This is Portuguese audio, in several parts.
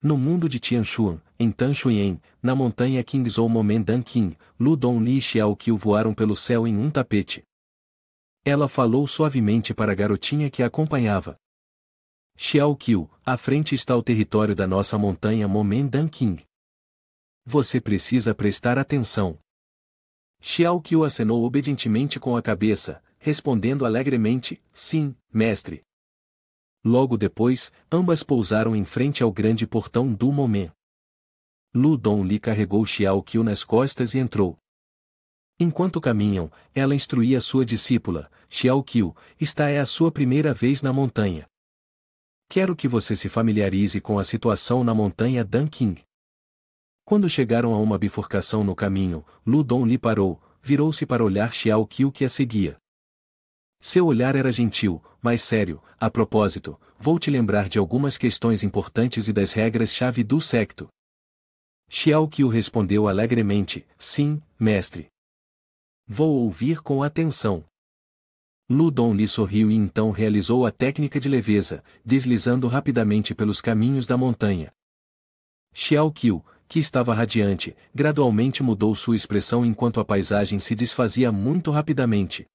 No mundo de Tianshuan, em Tanshuyen, na montanha Qingzhou Momen Dan Qing, Lu Dongli e Xiao Qiu voaram pelo céu em um tapete. Ela falou suavemente para a garotinha que a acompanhava. Xiao Qiu, à frente está o território da nossa montanha Momen Dan Qing. Você precisa prestar atenção. Xiao Qiu acenou obedientemente com a cabeça, respondendo alegremente, sim, mestre. Logo depois, ambas pousaram em frente ao grande portão do Momen. Lu Dongli carregou Xiao Qiu nas costas e entrou. Enquanto caminham, ela instruía sua discípula, Xiao Qiu, esta é a sua primeira vez na montanha. Quero que você se familiarize com a situação na montanha Dan Qing. Quando chegaram a uma bifurcação no caminho, Lu Dongli parou, virou-se para olhar Xiao Qiu que a seguia. Seu olhar era gentil, mas sério. A propósito, vou te lembrar de algumas questões importantes e das regras-chave do secto. Xiao Qiu respondeu alegremente, sim, mestre. Vou ouvir com atenção. Lu Dongli sorriu e então realizou a técnica de leveza, deslizando rapidamente pelos caminhos da montanha. Xiao Qiu, que estava radiante, gradualmente mudou sua expressão enquanto a paisagem se desfazia muito rapidamente.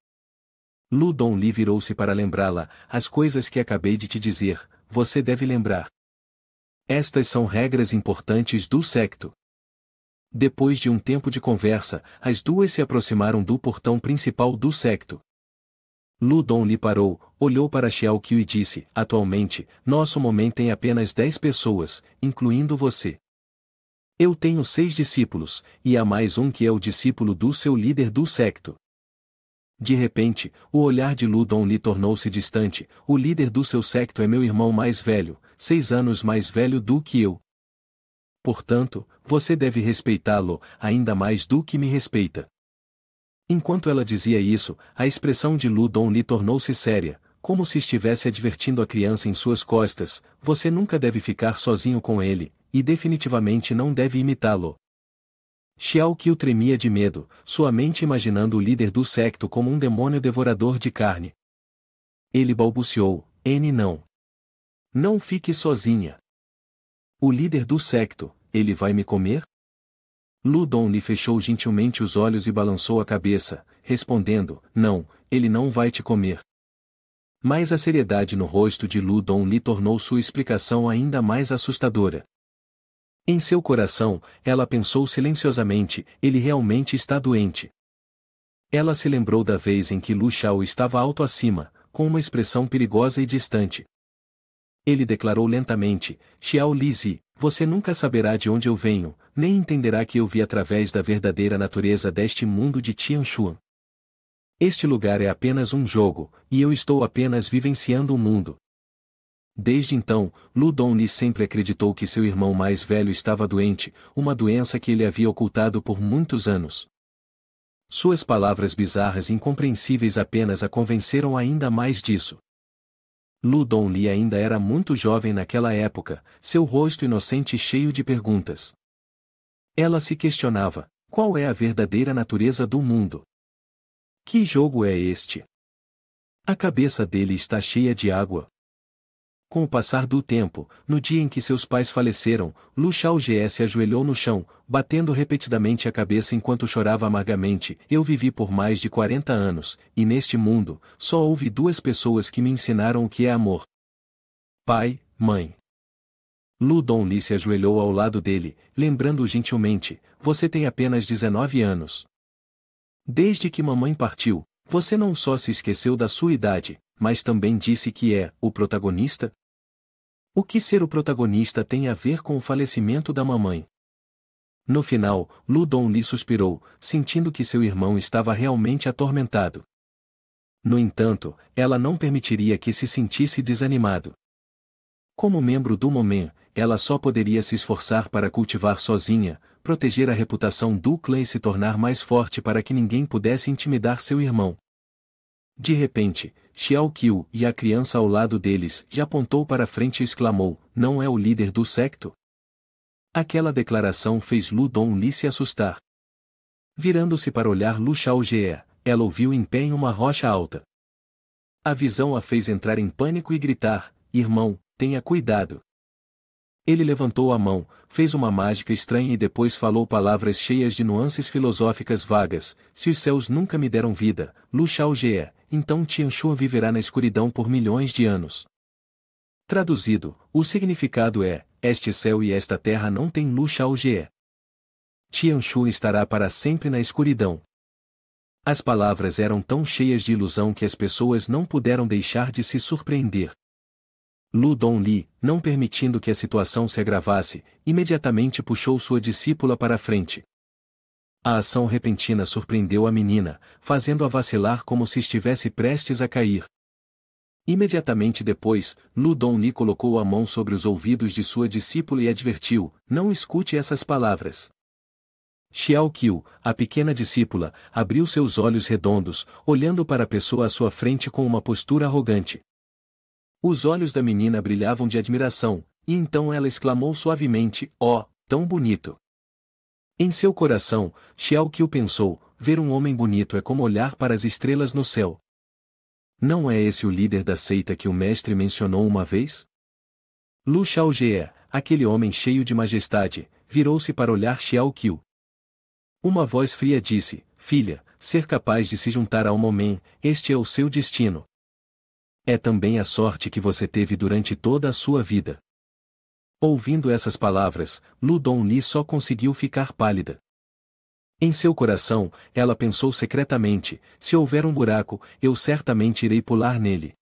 Lu Dongli virou-se para lembrá-la, as coisas que acabei de te dizer, você deve lembrar. Estas são regras importantes do secto. Depois de um tempo de conversa, as duas se aproximaram do portão principal do secto. Lu Dongli parou, olhou para Xiao Qiu e disse, atualmente, nosso momento tem apenas 10 pessoas, incluindo você. Eu tenho 6 discípulos, e há mais um que é o discípulo do seu líder do secto. De repente, o olhar de Lu Dongli tornou-se distante, o líder do seu secto é meu irmão mais velho, 6 anos mais velho do que eu. Portanto, você deve respeitá-lo, ainda mais do que me respeita. Enquanto ela dizia isso, a expressão de Lu Dongli tornou-se séria, como se estivesse advertindo a criança em suas costas, você nunca deve ficar sozinho com ele, e definitivamente não deve imitá-lo. Xiao Qiu tremia de medo, sua mente imaginando o líder do secto como um demônio devorador de carne. Ele balbuciou, não. Não fique sozinha. O líder do secto, ele vai me comer? Lu Dongli fechou gentilmente os olhos e balançou a cabeça, respondendo, não, ele não vai te comer. Mas a seriedade no rosto de Lu Dongli tornou sua explicação ainda mais assustadora. Em seu coração, ela pensou silenciosamente, ele realmente está doente. Ela se lembrou da vez em que Lu Shao estava alto acima, com uma expressão perigosa e distante. Ele declarou lentamente, Xiao Lizi, você nunca saberá de onde eu venho, nem entenderá que eu vi através da verdadeira natureza deste mundo de Tianshuan. Este lugar é apenas um jogo, e eu estou apenas vivenciando o mundo. Desde então, Lu Dongli sempre acreditou que seu irmão mais velho estava doente, uma doença que ele havia ocultado por muitos anos. Suas palavras bizarras e incompreensíveis apenas a convenceram ainda mais disso. Lu Dongli ainda era muito jovem naquela época, seu rosto inocente cheio de perguntas. Ela se questionava, qual é a verdadeira natureza do mundo? Que jogo é este? A cabeça dele está cheia de água. Com o passar do tempo, no dia em que seus pais faleceram, Lu Shao se ajoelhou no chão, batendo repetidamente a cabeça enquanto chorava amargamente. Eu vivi por mais de 40 anos, e neste mundo, só houve 2 pessoas que me ensinaram o que é amor. Pai, mãe. Lu Dongli se ajoelhou ao lado dele, lembrando-o gentilmente, você tem apenas 19 anos. Desde que mamãe partiu, você não só se esqueceu da sua idade, mas também disse que é o protagonista? O que ser o protagonista tem a ver com o falecimento da mamãe? No final, Lu Dongli suspirou, sentindo que seu irmão estava realmente atormentado. No entanto, ela não permitiria que se sentisse desanimado. Como membro do Momen, ela só poderia se esforçar para cultivar sozinha, proteger a reputação do clã e se tornar mais forte para que ninguém pudesse intimidar seu irmão. De repente, Xiao Qiu e a criança ao lado deles já apontou para frente e exclamou, não é o líder do secto? Aquela declaração fez Lu Dongli se assustar. Virando-se para olhar Lu Shao, ela ouviu em pé em uma rocha alta. A visão a fez entrar em pânico e gritar, irmão, tenha cuidado. Ele levantou a mão, fez uma mágica estranha e depois falou palavras cheias de nuances filosóficas vagas. Se os céus nunca me deram vida, Lu Xiaojie, então Tianxuan viverá na escuridão por milhões de anos. Traduzido, o significado é: este céu e esta terra não têm Lu Xiaojie. Tianshu estará para sempre na escuridão. As palavras eram tão cheias de ilusão que as pessoas não puderam deixar de se surpreender. Lu Dongli, não permitindo que a situação se agravasse, imediatamente puxou sua discípula para a frente. A ação repentina surpreendeu a menina, fazendo-a vacilar como se estivesse prestes a cair. Imediatamente depois, Lu Dongli colocou a mão sobre os ouvidos de sua discípula e advertiu: não escute essas palavras. Xiao Qiu, a pequena discípula, abriu seus olhos redondos, olhando para a pessoa à sua frente com uma postura arrogante. Os olhos da menina brilhavam de admiração, e então ela exclamou suavemente: "Oh, tão bonito!" Em seu coração, Xiao Qiu pensou: ver um homem bonito é como olhar para as estrelas no céu. Não é esse o líder da seita que o mestre mencionou uma vez? Lu Xiaojie, aquele homem cheio de majestade, virou-se para olhar Xiao Qiu. Uma voz fria disse: "Filha, ser capaz de se juntar ao Momen, este é o seu destino. É também a sorte que você teve durante toda a sua vida." Ouvindo essas palavras, Lu Dongli só conseguiu ficar pálida. Em seu coração, ela pensou secretamente: se houver um buraco, eu certamente irei pular nele.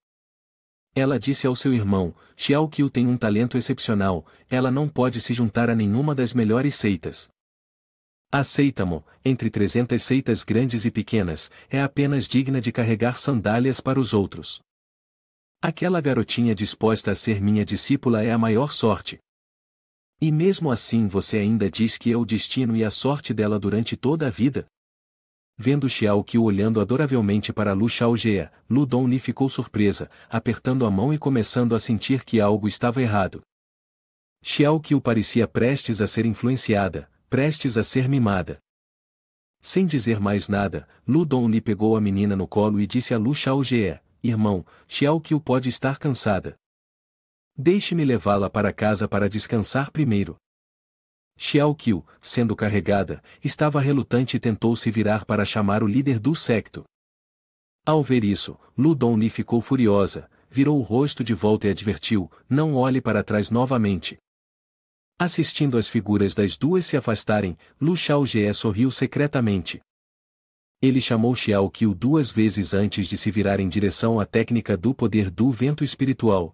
Ela disse ao seu irmão: Xiao Qiu tem um talento excepcional, ela não pode se juntar a nenhuma das melhores seitas. A seita Mo, entre 300 seitas grandes e pequenas, é apenas digna de carregar sandálias para os outros. Aquela garotinha disposta a ser minha discípula é a maior sorte. E mesmo assim você ainda diz que é o destino e a sorte dela durante toda a vida? Vendo Xiao Qiu olhando adoravelmente para Lu Xiaojie, Lu Dongli ficou surpresa, apertando a mão e começando a sentir que algo estava errado. Xiao Qiu parecia prestes a ser influenciada, prestes a ser mimada. Sem dizer mais nada, Lu Dongli pegou a menina no colo e disse a Lu Xiaojie: "Irmão, Xiao Qiu pode estar cansada. Deixe-me levá-la para casa para descansar primeiro." Xiao Qiu, sendo carregada, estava relutante e tentou se virar para chamar o líder do secto. Ao ver isso, Lu Dongli ficou furiosa, virou o rosto de volta e advertiu: "Não olhe para trás novamente." Assistindo as figuras das duas se afastarem, Lu Xiaojie sorriu secretamente. Ele chamou Xiao Qiu 2 vezes antes de se virar em direção à técnica do poder do vento espiritual.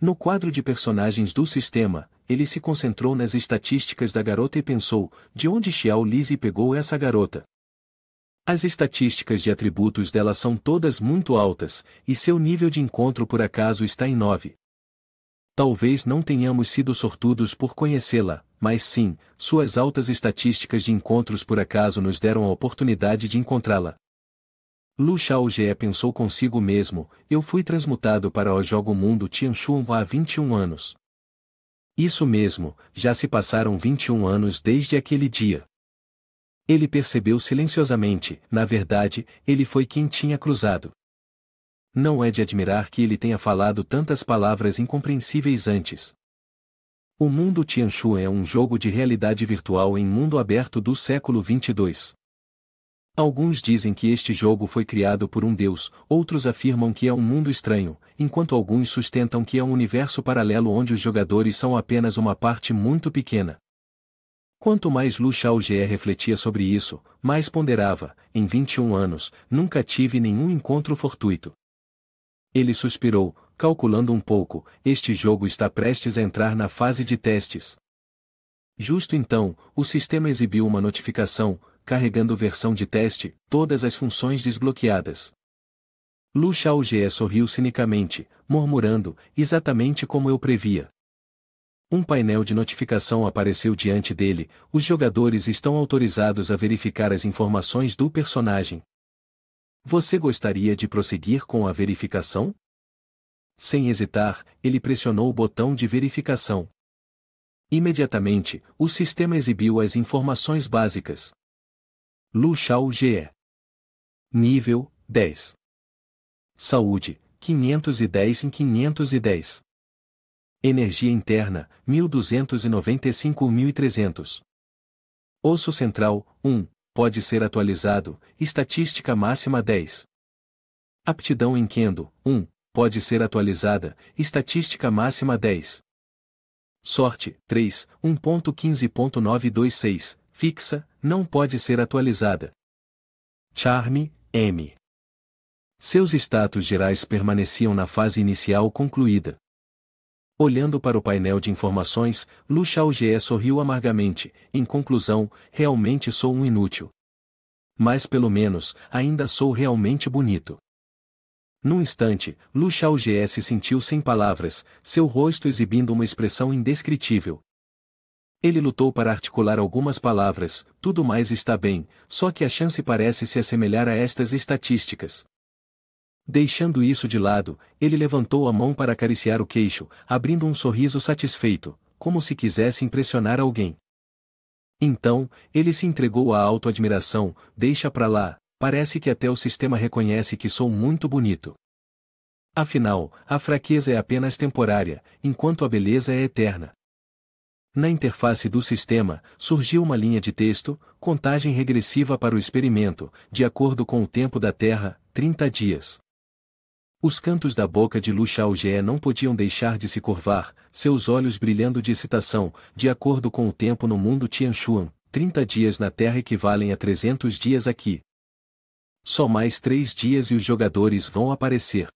No quadro de personagens do sistema, ele se concentrou nas estatísticas da garota e pensou: de onde Xiao Lizzie pegou essa garota? As estatísticas de atributos dela são todas muito altas, e seu nível de encontro por acaso está em 9. Talvez não tenhamos sido sortudos por conhecê-la, mas sim, suas altas estatísticas de encontros por acaso nos deram a oportunidade de encontrá-la. Lu Xiaojie pensou consigo mesmo: eu fui transmutado para o jogo mundo Tianxuan há 21 anos. Isso mesmo, já se passaram 21 anos desde aquele dia. Ele percebeu silenciosamente: na verdade, ele foi quem tinha cruzado. Não é de admirar que ele tenha falado tantas palavras incompreensíveis antes. O mundo Tianxuan é um jogo de realidade virtual em mundo aberto do século 22. Alguns dizem que este jogo foi criado por um deus, outros afirmam que é um mundo estranho, enquanto alguns sustentam que é um universo paralelo onde os jogadores são apenas uma parte muito pequena. Quanto mais Lu Xiaojie refletia sobre isso, mais ponderava: em 21 anos, nunca tive nenhum encontro fortuito. Ele suspirou, calculando um pouco: este jogo está prestes a entrar na fase de testes. Justo então, o sistema exibiu uma notificação: carregando versão de teste, todas as funções desbloqueadas. Lu Xiaojie sorriu cinicamente, murmurando: exatamente como eu previa. Um painel de notificação apareceu diante dele: os jogadores estão autorizados a verificar as informações do personagem. Você gostaria de prosseguir com a verificação? Sem hesitar, ele pressionou o botão de verificação. Imediatamente, o sistema exibiu as informações básicas. Lu Xiaojie. Nível 10. Saúde, 510 em 510. Energia interna, 1295-1300. Osso central, 1, pode ser atualizado, estatística máxima 10. Aptidão em Kendo, 1, pode ser atualizada, estatística máxima 10. Sorte, 3, 1.15.926, fixa, não pode ser atualizada. Charme, M. Seus status gerais permaneciam na fase inicial concluída. Olhando para o painel de informações, Lu Xiaojie sorriu amargamente. Em conclusão, realmente sou um inútil. Mas pelo menos, ainda sou realmente bonito. Num instante, Lu Xiaojie se sentiu sem palavras, seu rosto exibindo uma expressão indescritível. Ele lutou para articular algumas palavras, tudo mais está bem, só que a chance parece se assemelhar a estas estatísticas. Deixando isso de lado, ele levantou a mão para acariciar o queixo, abrindo um sorriso satisfeito, como se quisesse impressionar alguém. Então, ele se entregou à autoadmiração, deixa pra lá, parece que até o sistema reconhece que sou muito bonito. Afinal, a fraqueza é apenas temporária, enquanto a beleza é eterna. Na interface do sistema, surgiu uma linha de texto, contagem regressiva para o experimento, de acordo com o tempo da Terra, 30 dias. Os cantos da boca de Lu Xiaojie não podiam deixar de se curvar, seus olhos brilhando de excitação, de acordo com o tempo no mundo Tianshuan, 30 dias na Terra equivalem a 300 dias aqui. Só mais 3 dias e os jogadores vão aparecer.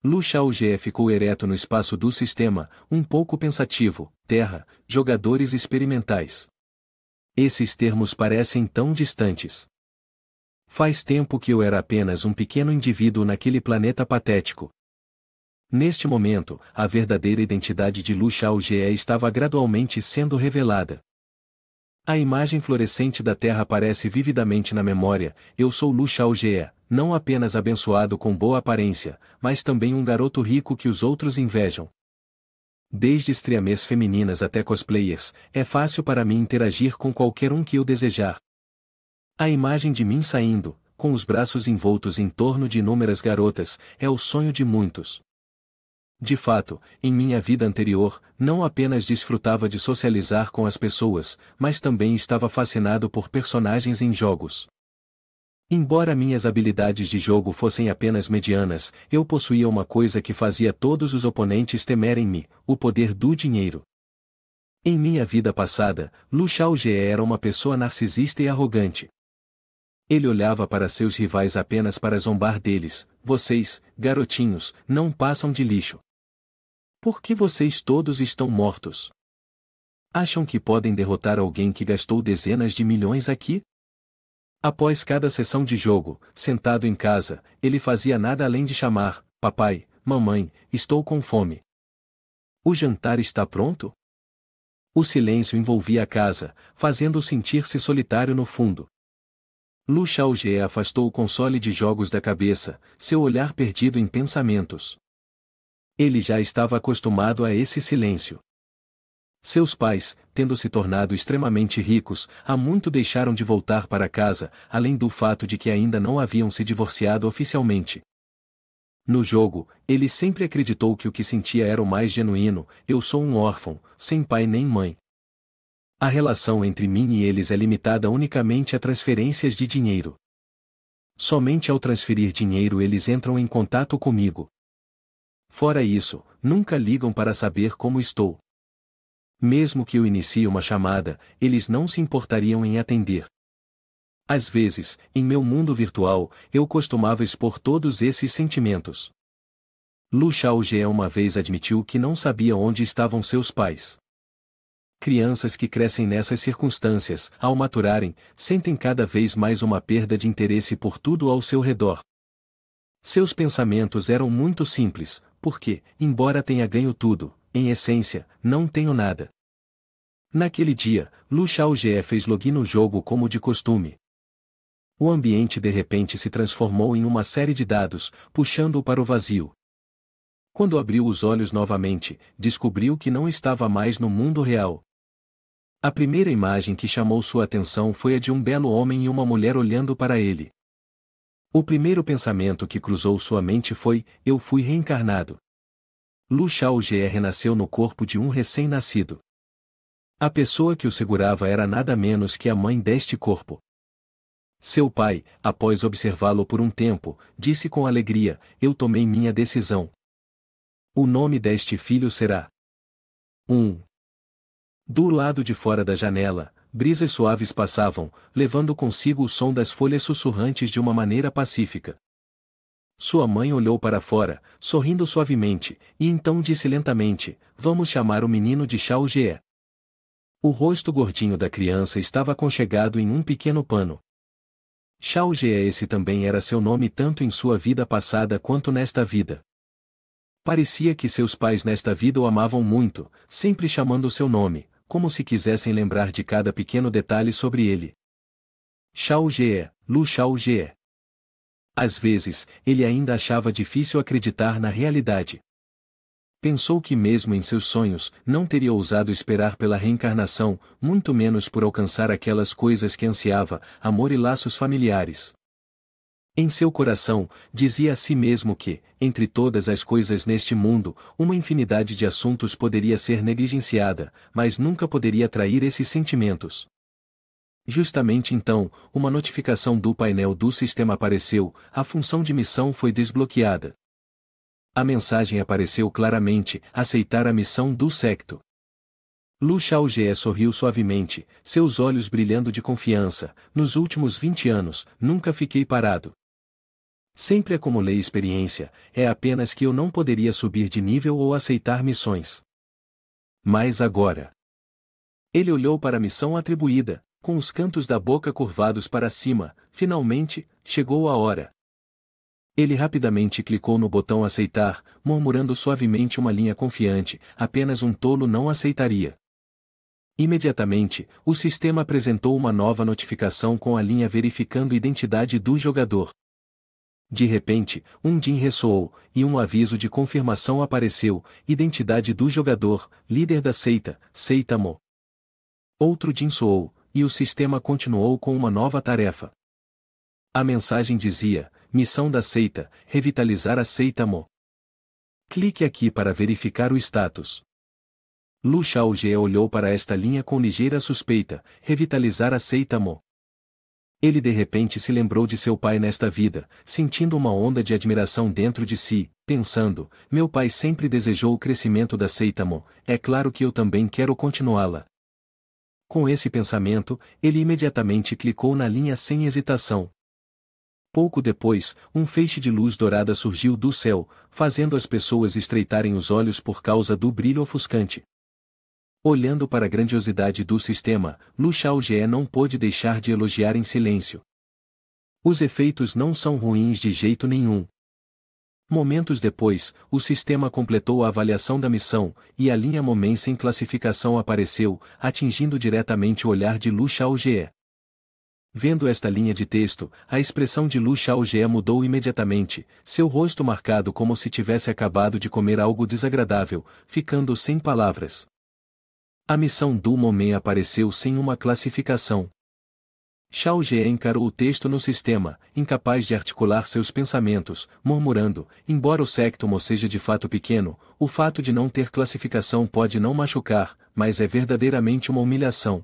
Lu Xiaojie ficou ereto no espaço do sistema, um pouco pensativo. Terra, jogadores experimentais. Esses termos parecem tão distantes. Faz tempo que eu era apenas um pequeno indivíduo naquele planeta patético. Neste momento, a verdadeira identidade de Lu Xiaojie estava gradualmente sendo revelada. A imagem fluorescente da Terra aparece vividamente na memória. Eu sou Lu Xiaojie, não apenas abençoado com boa aparência, mas também um garoto rico que os outros invejam. Desde streamers femininas até cosplayers, é fácil para mim interagir com qualquer um que eu desejar. A imagem de mim saindo, com os braços envoltos em torno de inúmeras garotas, é o sonho de muitos. De fato, em minha vida anterior, não apenas desfrutava de socializar com as pessoas, mas também estava fascinado por personagens em jogos. Embora minhas habilidades de jogo fossem apenas medianas, eu possuía uma coisa que fazia todos os oponentes temerem-me: o poder do dinheiro. Em minha vida passada, Lu Xiaojie era uma pessoa narcisista e arrogante. Ele olhava para seus rivais apenas para zombar deles. Vocês, garotinhos, não passam de lixo. Por que vocês todos estão mortos? Acham que podem derrotar alguém que gastou dezenas de milhões aqui? Após cada sessão de jogo, sentado em casa, ele fazia nada além de chamar: papai, mamãe, estou com fome. O jantar está pronto? O silêncio envolvia a casa, fazendo-o sentir-se solitário no fundo. Lu Xiaojie afastou o console de jogos da cabeça, seu olhar perdido em pensamentos. Ele já estava acostumado a esse silêncio. Seus pais, tendo se tornado extremamente ricos, há muito deixaram de voltar para casa, além do fato de que ainda não haviam se divorciado oficialmente. No jogo, ele sempre acreditou que o que sentia era o mais genuíno: eu sou um órfão, sem pai nem mãe. A relação entre mim e eles é limitada unicamente a transferências de dinheiro. Somente ao transferir dinheiro eles entram em contato comigo. Fora isso, nunca ligam para saber como estou. Mesmo que eu inicie uma chamada, eles não se importariam em atender. Às vezes, em meu mundo virtual, eu costumava expor todos esses sentimentos. Lu Xiaojie uma vez admitiu que não sabia onde estavam seus pais. Crianças que crescem nessas circunstâncias, ao maturarem, sentem cada vez mais uma perda de interesse por tudo ao seu redor. Seus pensamentos eram muito simples, porque, embora tenha ganho tudo, em essência, não tenho nada. Naquele dia, Lu Xiaojie fez login no jogo como de costume. O ambiente de repente se transformou em uma série de dados, puxando-o para o vazio. Quando abriu os olhos novamente, descobriu que não estava mais no mundo real. A primeira imagem que chamou sua atenção foi a de um belo homem e uma mulher olhando para ele. O primeiro pensamento que cruzou sua mente foi: eu fui reencarnado. Lu Xiaojie renasceu no corpo de um recém-nascido. A pessoa que o segurava era nada menos que a mãe deste corpo. Seu pai, após observá-lo por um tempo, disse com alegria: eu tomei minha decisão. O nome deste filho será 1. Do lado de fora da janela, brisas suaves passavam, levando consigo o som das folhas sussurrantes de uma maneira pacífica. Sua mãe olhou para fora, sorrindo suavemente, e então disse lentamente: vamos chamar o menino de Xiaojie. O rosto gordinho da criança estava aconchegado em um pequeno pano. Xiaojie, esse também era seu nome tanto em sua vida passada quanto nesta vida. Parecia que seus pais nesta vida o amavam muito, sempre chamando seu nome, como se quisessem lembrar de cada pequeno detalhe sobre ele. Xiaojie, Lu Xiaojie. Às vezes, ele ainda achava difícil acreditar na realidade. Pensou que mesmo em seus sonhos, não teria ousado esperar pela reencarnação, muito menos por alcançar aquelas coisas que ansiava, amor e laços familiares. Em seu coração, dizia a si mesmo que, entre todas as coisas neste mundo, uma infinidade de assuntos poderia ser negligenciada, mas nunca poderia trair esses sentimentos. Justamente então, uma notificação do painel do sistema apareceu, a função de missão foi desbloqueada. A mensagem apareceu claramente: aceitar a missão do secto. Lu Xiaojie sorriu suavemente, seus olhos brilhando de confiança. Nos últimos 20 anos, nunca fiquei parado. Sempre acumulei experiência, é apenas que eu não poderia subir de nível ou aceitar missões. Mas agora. Ele olhou para a missão atribuída, com os cantos da boca curvados para cima. Finalmente, chegou a hora. Ele rapidamente clicou no botão aceitar, murmurando suavemente uma linha confiante: apenas um tolo não aceitaria. Imediatamente, o sistema apresentou uma nova notificação com a linha verificando a identidade do jogador. De repente, um din ressoou, e um aviso de confirmação apareceu: identidade do jogador, líder da seita, Seita Mo. Outro din soou, e o sistema continuou com uma nova tarefa. A mensagem dizia: missão da seita, revitalizar a seita Mo. Clique aqui para verificar o status. Lu Xiaojie olhou para esta linha com ligeira suspeita: revitalizar a seita Mo. Ele de repente se lembrou de seu pai nesta vida, sentindo uma onda de admiração dentro de si, pensando: meu pai sempre desejou o crescimento da seita Mo, é claro que eu também quero continuá-la. Com esse pensamento, ele imediatamente clicou na linha sem hesitação. Pouco depois, um feixe de luz dourada surgiu do céu, fazendo as pessoas estreitarem os olhos por causa do brilho ofuscante. Olhando para a grandiosidade do sistema, Lu Xiaojie não pôde deixar de elogiar em silêncio. Os efeitos não são ruins de jeito nenhum. Momentos depois, o sistema completou a avaliação da missão, e a linha Moment sem classificação apareceu, atingindo diretamente o olhar de Lu Xiaojie. Vendo esta linha de texto, a expressão de Lu Xiaojie mudou imediatamente, seu rosto marcado como se tivesse acabado de comer algo desagradável, ficando sem palavras. A missão do Moment apareceu sem uma classificação. Xiaojie encarou o texto no sistema, incapaz de articular seus pensamentos, murmurando: embora o secto Mo seja de fato pequeno, o fato de não ter classificação pode não machucar, mas é verdadeiramente uma humilhação.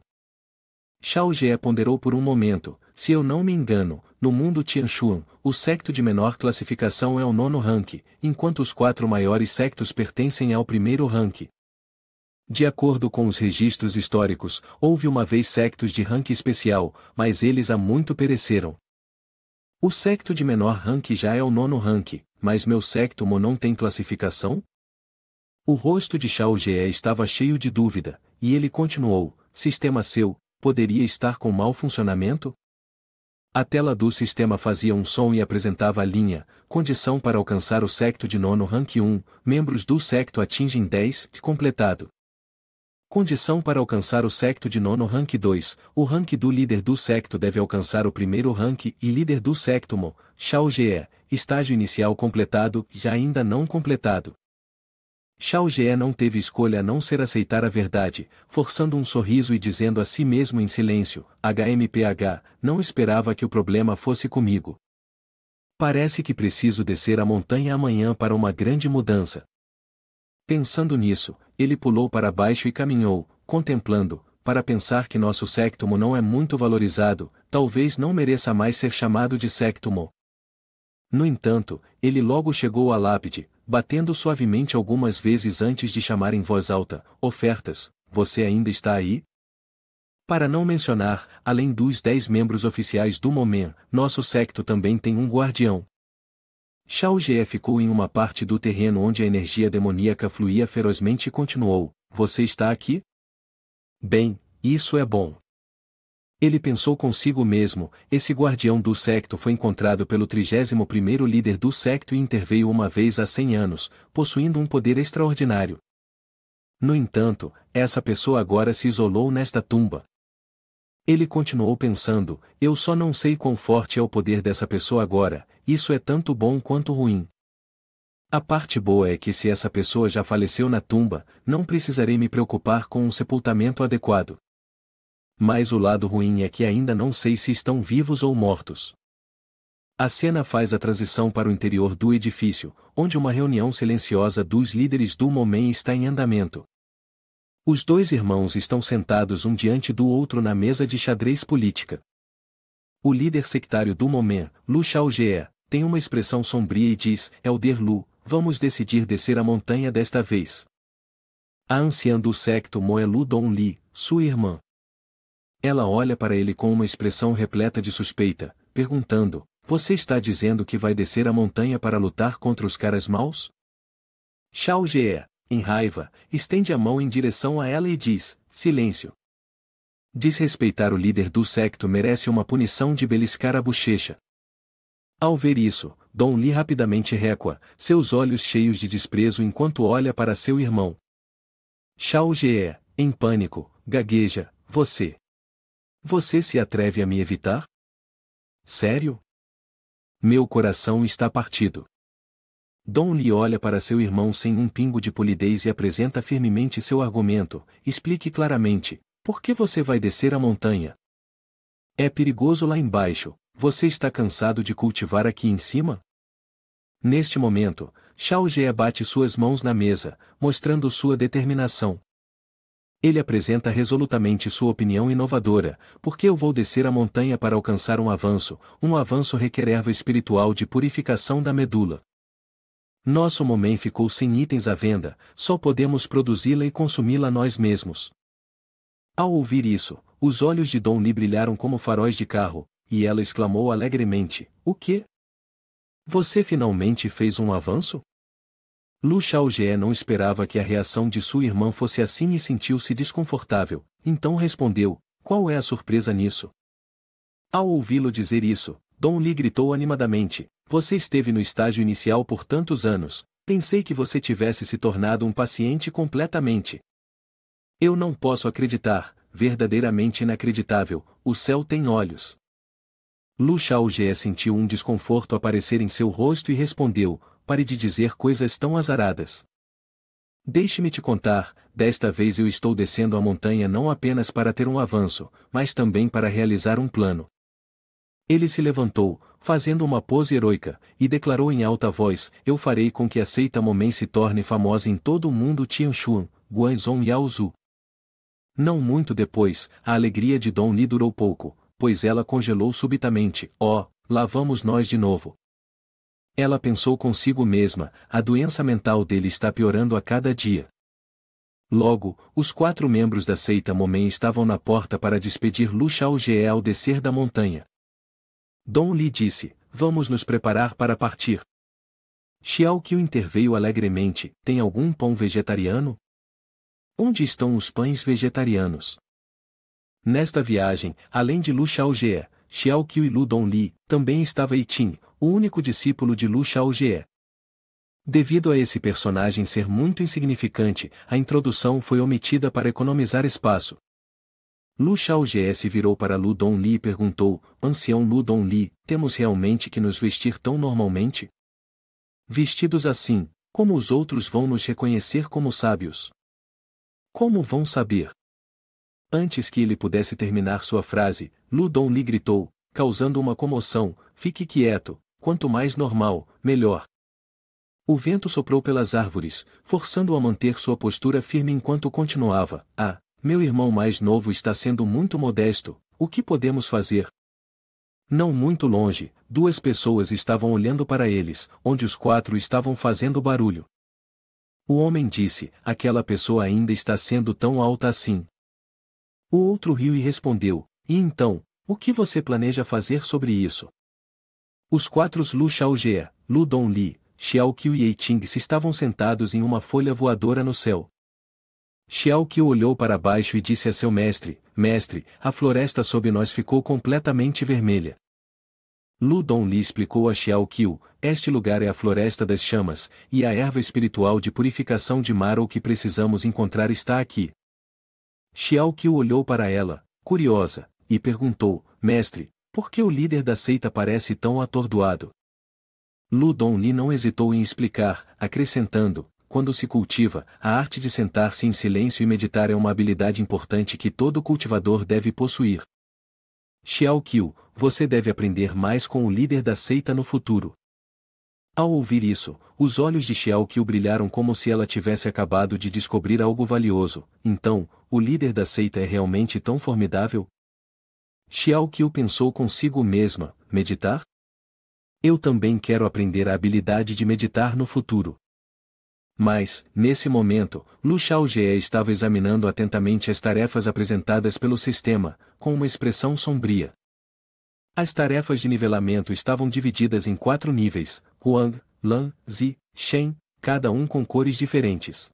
Xiaojie ponderou por um momento: se eu não me engano, no mundo Tianshuan, o secto de menor classificação é o 9º rank, enquanto os 4 maiores sectos pertencem ao 1º rank. De acordo com os registros históricos, houve uma vez sectos de rank especial, mas eles há muito pereceram. O secto de menor rank já é o 9º rank, mas meu secto Mo não tem classificação? O rosto de Xiaojie estava cheio de dúvida, e ele continuou: sistema seu, poderia estar com mau funcionamento? A tela do sistema fazia um som e apresentava a linha: condição para alcançar o secto de 9º rank 1, membros do secto atingem 10, completado. Condição para alcançar o secto de 9º rank 2, o rank do líder do secto deve alcançar o 1º rank e líder do secto Mo, Xiaojie, estágio inicial completado, já ainda não completado. Xiaojie não teve escolha a não ser aceitar a verdade, forçando um sorriso e dizendo a si mesmo em silêncio: HMPH, não esperava que o problema fosse comigo. Parece que preciso descer a montanha amanhã para uma grande mudança. Pensando nisso, ele pulou para baixo e caminhou, contemplando, para pensar que nosso séctomo não é muito valorizado, talvez não mereça mais ser chamado de séctomo. No entanto, ele logo chegou à lápide, batendo suavemente algumas vezes antes de chamar em voz alta: ofertas, você ainda está aí? Para não mencionar, além dos 10 membros oficiais do Moment, nosso séquito também tem um guardião. Shao Ge ficou em uma parte do terreno onde a energia demoníaca fluía ferozmente e continuou: você está aqui? Bem, isso é bom. Ele pensou consigo mesmo: esse guardião do séquito foi encontrado pelo 31º líder do séquito e interveio uma vez há 100 anos, possuindo um poder extraordinário. No entanto, essa pessoa agora se isolou nesta tumba. Ele continuou pensando: eu só não sei quão forte é o poder dessa pessoa agora, isso é tanto bom quanto ruim. A parte boa é que se essa pessoa já faleceu na tumba, não precisarei me preocupar com um sepultamento adequado. Mas o lado ruim é que ainda não sei se estão vivos ou mortos. A cena faz a transição para o interior do edifício, onde uma reunião silenciosa dos líderes do Moment está em andamento. Os dois irmãos estão sentados um diante do outro na mesa de xadrez política. O líder sectário do Moment, Lu Shaojie, tem uma expressão sombria e diz: Elder Lu, vamos decidir descer a montanha desta vez. A anciã do séquito Mo é Lu Dongli, sua irmã. Ela olha para ele com uma expressão repleta de suspeita, perguntando: você está dizendo que vai descer a montanha para lutar contra os caras maus? Shaojie, em raiva, estende a mão em direção a ela e diz: silêncio. Desrespeitar o líder do séquito merece uma punição de beliscar a bochecha. Ao ver isso, Dong Li rapidamente recua, seus olhos cheios de desprezo enquanto olha para seu irmão. Shaojie, em pânico, gagueja: Você se atreve a me evitar? Sério? Meu coração está partido. Dong Li olha para seu irmão sem um pingo de polidez e apresenta firmemente seu argumento: explique claramente, por que você vai descer a montanha? É perigoso lá embaixo, você está cansado de cultivar aqui em cima? Neste momento, Shao Ge bate suas mãos na mesa, mostrando sua determinação. Ele apresenta resolutamente sua opinião inovadora: porque eu vou descer a montanha para alcançar um avanço requer erva espiritual de purificação da medula. Nosso Moment ficou sem itens à venda, só podemos produzi-la e consumi-la nós mesmos. Ao ouvir isso, os olhos de Dong Li brilharam como faróis de carro, e ela exclamou alegremente: o quê? Você finalmente fez um avanço? Lu Shaojie não esperava que a reação de sua irmã fosse assim e sentiu-se desconfortável, então respondeu: qual é a surpresa nisso? Ao ouvi-lo dizer isso, Dong Li gritou animadamente: você esteve no estágio inicial por tantos anos, pensei que você tivesse se tornado um paciente completamente. Eu não posso acreditar, verdadeiramente inacreditável, o céu tem olhos. Lu Shaojie sentiu um desconforto aparecer em seu rosto e respondeu: pare de dizer coisas tão azaradas. Deixe-me te contar, desta vez eu estou descendo a montanha não apenas para ter um avanço, mas também para realizar um plano. Ele se levantou, fazendo uma pose heroica, e declarou em alta voz: eu farei com que a seita Moment se torne famosa em todo o mundo. Tianshuan, Guanzhong Yaozu. Não muito depois, a alegria de Dong Li durou pouco, pois ela congelou subitamente. Lá vamos nós de novo. Ela pensou consigo mesma: a doença mental dele está piorando a cada dia. Logo, os 4 membros da seita Moment estavam na porta para despedir Lu Shaojie ao descer da montanha. Dong Li disse: vamos nos preparar para partir. Xiao Qiu interveio alegremente: tem algum pão vegetariano? Onde estão os pães vegetarianos? Nesta viagem, além de Lu Shaojie, Xiao Qiu e Lu Dong Li, também estava Yi Qin, o único discípulo de Lu Shaojie. Devido a esse personagem ser muito insignificante, a introdução foi omitida para economizar espaço. Lu Shaojie se virou para Lu Dong Li e perguntou: ancião Lu Dong Li, temos realmente que nos vestir tão normalmente? Vestidos assim, como os outros vão nos reconhecer como sábios? Como vão saber? Antes que ele pudesse terminar sua frase, Lu Dong Li gritou, causando uma comoção: fique quieto, quanto mais normal, melhor. O vento soprou pelas árvores, forçando-o a manter sua postura firme enquanto continuava: "Ah, meu irmão mais novo está sendo muito modesto, o que podemos fazer?" Não muito longe, duas pessoas estavam olhando para eles, onde os quatro estavam fazendo barulho. O homem disse: "Aquela pessoa ainda está sendo tão alta assim." O outro riu e respondeu: "E então, o que você planeja fazer sobre isso?" Os quatro Lu Xiaojie, Lu Dongli, Xiao Qiu e Eiting se estavam sentados em uma folha voadora no céu. Xiao Qiu olhou para baixo e disse a seu mestre: "Mestre, a floresta sob nós ficou completamente vermelha." Lu Dongli explicou a Xiao Qiu: "Este lugar é a Floresta das Chamas, e a erva espiritual de purificação de Mara que precisamos encontrar está aqui." Xiao Qiu olhou para ela, curiosa, e perguntou: "Mestre, por que o líder da seita parece tão atordoado?" Lu Dongli não hesitou em explicar, acrescentando: "Quando se cultiva, a arte de sentar-se em silêncio e meditar é uma habilidade importante que todo cultivador deve possuir. Xiao Qiu, você deve aprender mais com o líder da seita no futuro." Ao ouvir isso, os olhos de Xiao Qiu brilharam como se ela tivesse acabado de descobrir algo valioso. "Então, o líder da seita é realmente tão formidável?" Xiao Qiu pensou consigo mesma: meditar? Eu também quero aprender a habilidade de meditar no futuro. Mas, nesse momento, Lu Xiaojie estava examinando atentamente as tarefas apresentadas pelo sistema, com uma expressão sombria. As tarefas de nivelamento estavam divididas em 4 níveis: Huang, Lan, Zi, Shen, cada um com cores diferentes.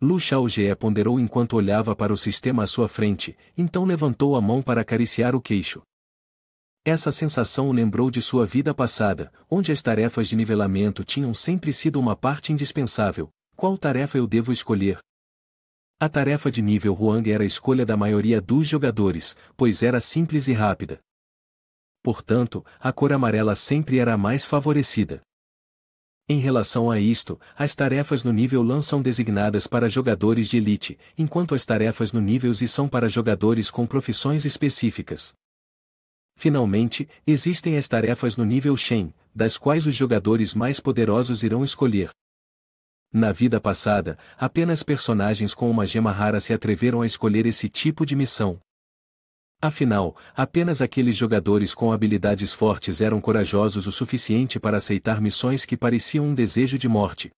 Lu Xiaojie ponderou enquanto olhava para o sistema à sua frente, então levantou a mão para acariciar o queixo. Essa sensação o lembrou de sua vida passada, onde as tarefas de nivelamento tinham sempre sido uma parte indispensável. Qual tarefa eu devo escolher? A tarefa de nível Huang era a escolha da maioria dos jogadores, pois era simples e rápida. Portanto, a cor amarela sempre era a mais favorecida. Em relação a isto, as tarefas no nível Lan são designadas para jogadores de elite, enquanto as tarefas no nível Zi são para jogadores com profissões específicas. Finalmente, existem as tarefas no nível Shen, das quais os jogadores mais poderosos irão escolher. Na vida passada, apenas personagens com uma gema rara se atreveram a escolher esse tipo de missão. Afinal, apenas aqueles jogadores com habilidades fortes eram corajosos o suficiente para aceitar missões que pareciam um desejo de morte.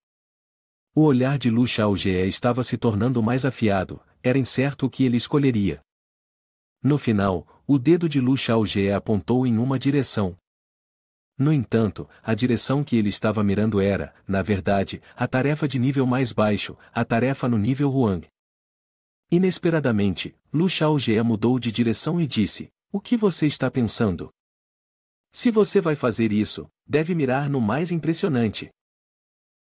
O olhar de Lu Xiaojie estava se tornando mais afiado, era incerto o que ele escolheria. No final, o dedo de Lu Xiaojie apontou em uma direção. No entanto, a direção que ele estava mirando era, na verdade, a tarefa de nível mais baixo, a tarefa no nível Huang. Inesperadamente, Lu Xiaojie mudou de direção e disse: "O que você está pensando? Se você vai fazer isso, deve mirar no mais impressionante."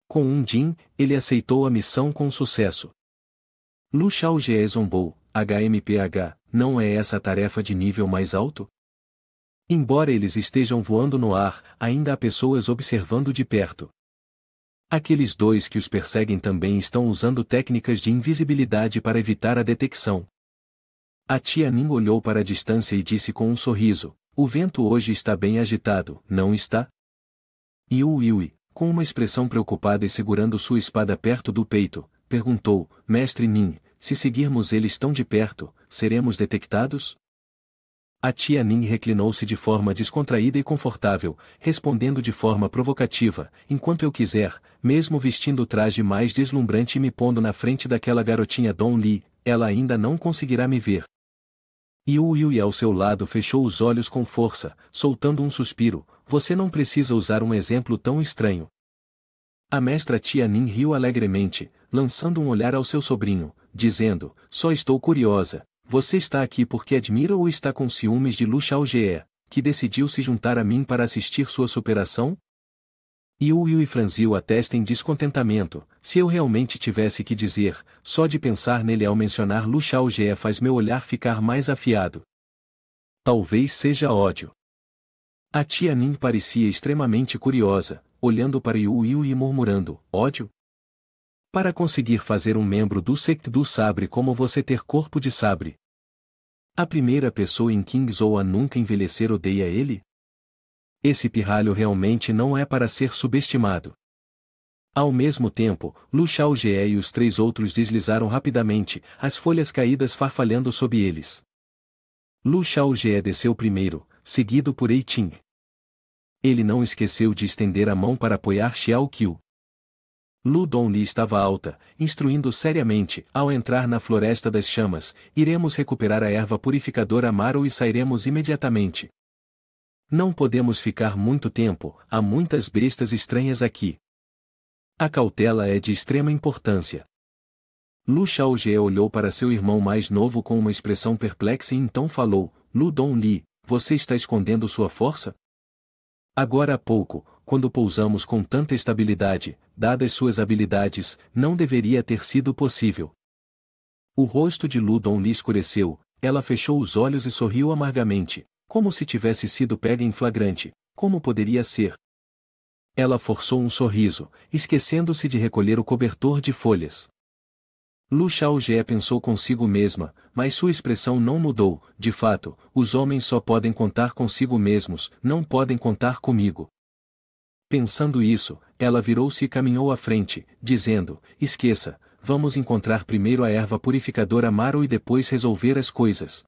Com um din, ele aceitou a missão com sucesso. Lu Xiaojie zombou: "HMPH, não é essa a tarefa de nível mais alto?" Embora eles estejam voando no ar, ainda há pessoas observando de perto. Aqueles dois que os perseguem também estão usando técnicas de invisibilidade para evitar a detecção. A tia Ning olhou para a distância e disse com um sorriso: "O vento hoje está bem agitado, não está?" Yu Yui, com uma expressão preocupada e segurando sua espada perto do peito, perguntou: "Mestre Ning, se seguirmos eles tão de perto, seremos detectados?" A tia Ning reclinou-se de forma descontraída e confortável, respondendo de forma provocativa: "Enquanto eu quiser, mesmo vestindo o traje mais deslumbrante e me pondo na frente daquela garotinha Dong Li, ela ainda não conseguirá me ver." Yu Yui ao seu lado fechou os olhos com força, soltando um suspiro: "Você não precisa usar um exemplo tão estranho." A mestra tia Ning riu alegremente, lançando um olhar ao seu sobrinho, dizendo: "Só estou curiosa. Você está aqui porque admira ou está com ciúmes de Lu Xiaojie, que decidiu se juntar a mim para assistir sua superação?" Yu Yui franziu a testa em descontentamento: "Se eu realmente tivesse que dizer, só de pensar nele ao mencionar Lu Xiaojie faz meu olhar ficar mais afiado. Talvez seja ódio." A tia Ning parecia extremamente curiosa, olhando para Yu Yui e murmurando: "Ódio? Para conseguir fazer um membro do Sect do Sabre como você ter corpo de sabre. A primeira pessoa em Kingzhou a nunca envelhecer odeia ele? Esse pirralho realmente não é para ser subestimado." Ao mesmo tempo, Lu Xiaojie e os 3 outros deslizaram rapidamente, as folhas caídas farfalhando sob eles. Lu Xiaojie desceu primeiro, seguido por Ei Ting. Ele não esqueceu de estender a mão para apoiar Xiao Qiu. Lu Dongli estava alta, instruindo seriamente, ao entrar na Floresta das Chamas, iremos recuperar a erva purificadora Maro e sairemos imediatamente. Não podemos ficar muito tempo, há muitas bestas estranhas aqui. A cautela é de extrema importância. Lu Xiaojie olhou para seu irmão mais novo com uma expressão perplexa e então falou, Lu Dongli, você está escondendo sua força? Agora há pouco, quando pousamos com tanta estabilidade, dadas suas habilidades, não deveria ter sido possível. O rosto de Lu Dongli escureceu, ela fechou os olhos e sorriu amargamente, como se tivesse sido pega em flagrante. Como poderia ser? Ela forçou um sorriso, esquecendo-se de recolher o cobertor de folhas. Lu Xiaojie pensou consigo mesma, mas sua expressão não mudou. De fato, os homens só podem contar consigo mesmos, não podem contar comigo. Pensando isso, ela virou-se e caminhou à frente, dizendo, esqueça, vamos encontrar primeiro a erva purificadora Maro e depois resolver as coisas.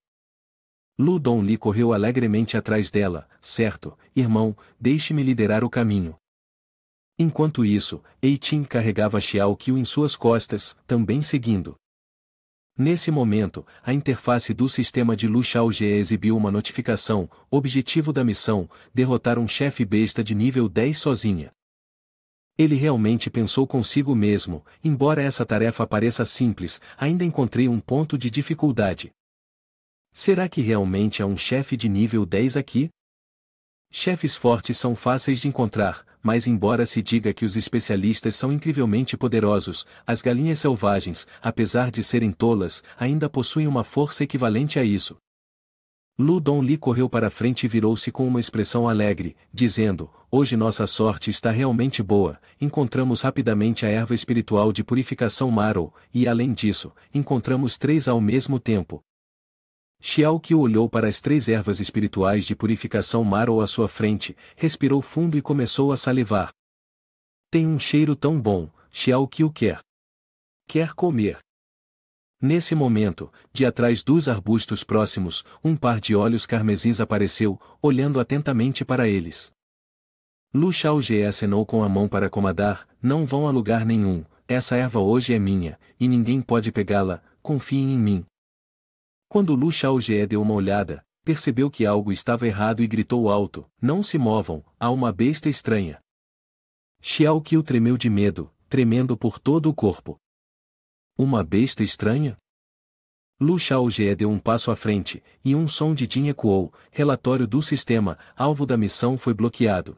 Lu Dongli correu alegremente atrás dela, certo, irmão, deixe-me liderar o caminho. Enquanto isso, Ei Ting carregava Xiao Qiu em suas costas, também seguindo. Nesse momento, a interface do sistema de Lu Xiaojie exibiu uma notificação, objetivo da missão, derrotar um chefe besta de nível 10 sozinha. Ele realmente pensou consigo mesmo, embora essa tarefa pareça simples, ainda encontrei um ponto de dificuldade. Será que realmente há um chefe de nível 10 aqui? Chefes fortes são fáceis de encontrar, mas embora se diga que os especialistas são incrivelmente poderosos, as galinhas selvagens, apesar de serem tolas, ainda possuem uma força equivalente a isso. Lu Dongli correu para frente e virou-se com uma expressão alegre, dizendo, hoje nossa sorte está realmente boa, encontramos rapidamente a erva espiritual de purificação Maro, e além disso, encontramos 3 ao mesmo tempo. Xiao Qiu olhou para as 3 ervas espirituais de purificação Maro à sua frente, respirou fundo e começou a salivar. Tem um cheiro tão bom, Xiao Qiu quer comer. Nesse momento, de atrás dos arbustos próximos, um par de olhos carmesins apareceu, olhando atentamente para eles. Lu Xiaojie acenou com a mão para comandar, não vão a lugar nenhum, essa erva hoje é minha, e ninguém pode pegá-la, confiem em mim. Quando Lu Xiaojie deu uma olhada, percebeu que algo estava errado e gritou alto, não se movam, há uma besta estranha. Xiao Qiu tremeu de medo, tremendo por todo o corpo. Uma besta estranha? Lu Xiaojie deu um passo à frente, e um som de Jin ecoou, relatório do sistema, alvo da missão foi bloqueado.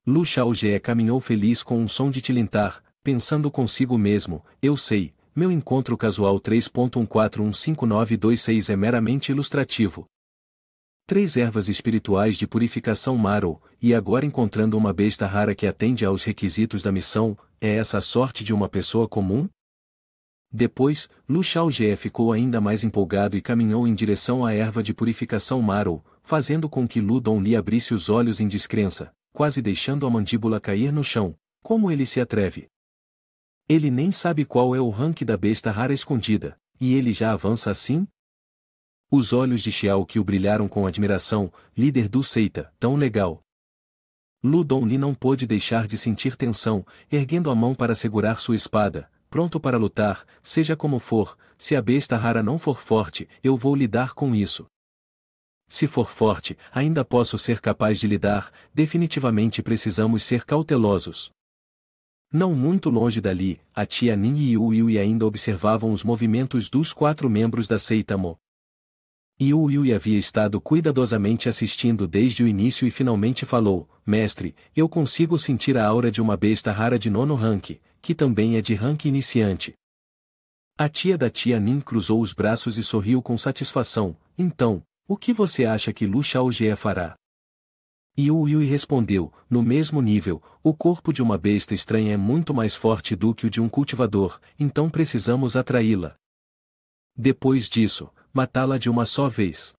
Lu Xiaojie caminhou feliz com um som de tilintar, pensando consigo mesmo, eu sei, meu encontro casual 3.14159226 é meramente ilustrativo. 3 ervas espirituais de purificação Maro, e agora encontrando uma besta rara que atende aos requisitos da missão, é essa a sorte de uma pessoa comum? Depois, Lu Xiaojie ficou ainda mais empolgado e caminhou em direção à erva de purificação Maro, fazendo com que Lu Dongli abrisse os olhos em descrença, quase deixando a mandíbula cair no chão. Como ele se atreve? Ele nem sabe qual é o rank da besta rara escondida, e ele já avança assim? Os olhos de Xiao Qiu brilharam com admiração, líder do Seita, tão legal. Lu Dongli não pôde deixar de sentir tensão, erguendo a mão para segurar sua espada, pronto para lutar, seja como for, se a besta rara não for forte, eu vou lidar com isso. Se for forte, ainda posso ser capaz de lidar, definitivamente precisamos ser cautelosos. Não muito longe dali, a tia Nin e Yu Yui ainda observavam os movimentos dos 4 membros da seita Mo. Yu Yui havia estado cuidadosamente assistindo desde o início e finalmente falou, mestre, eu consigo sentir a aura de uma besta rara de 9º rank, que também é de rank iniciante. A tia da tia Nin cruzou os braços e sorriu com satisfação, então, o que você acha que Lu Xiaojie fará? Yu Yui respondeu, no mesmo nível, o corpo de uma besta estranha é muito mais forte do que o de um cultivador, então precisamos atraí-la. Depois disso, matá-la de uma só vez.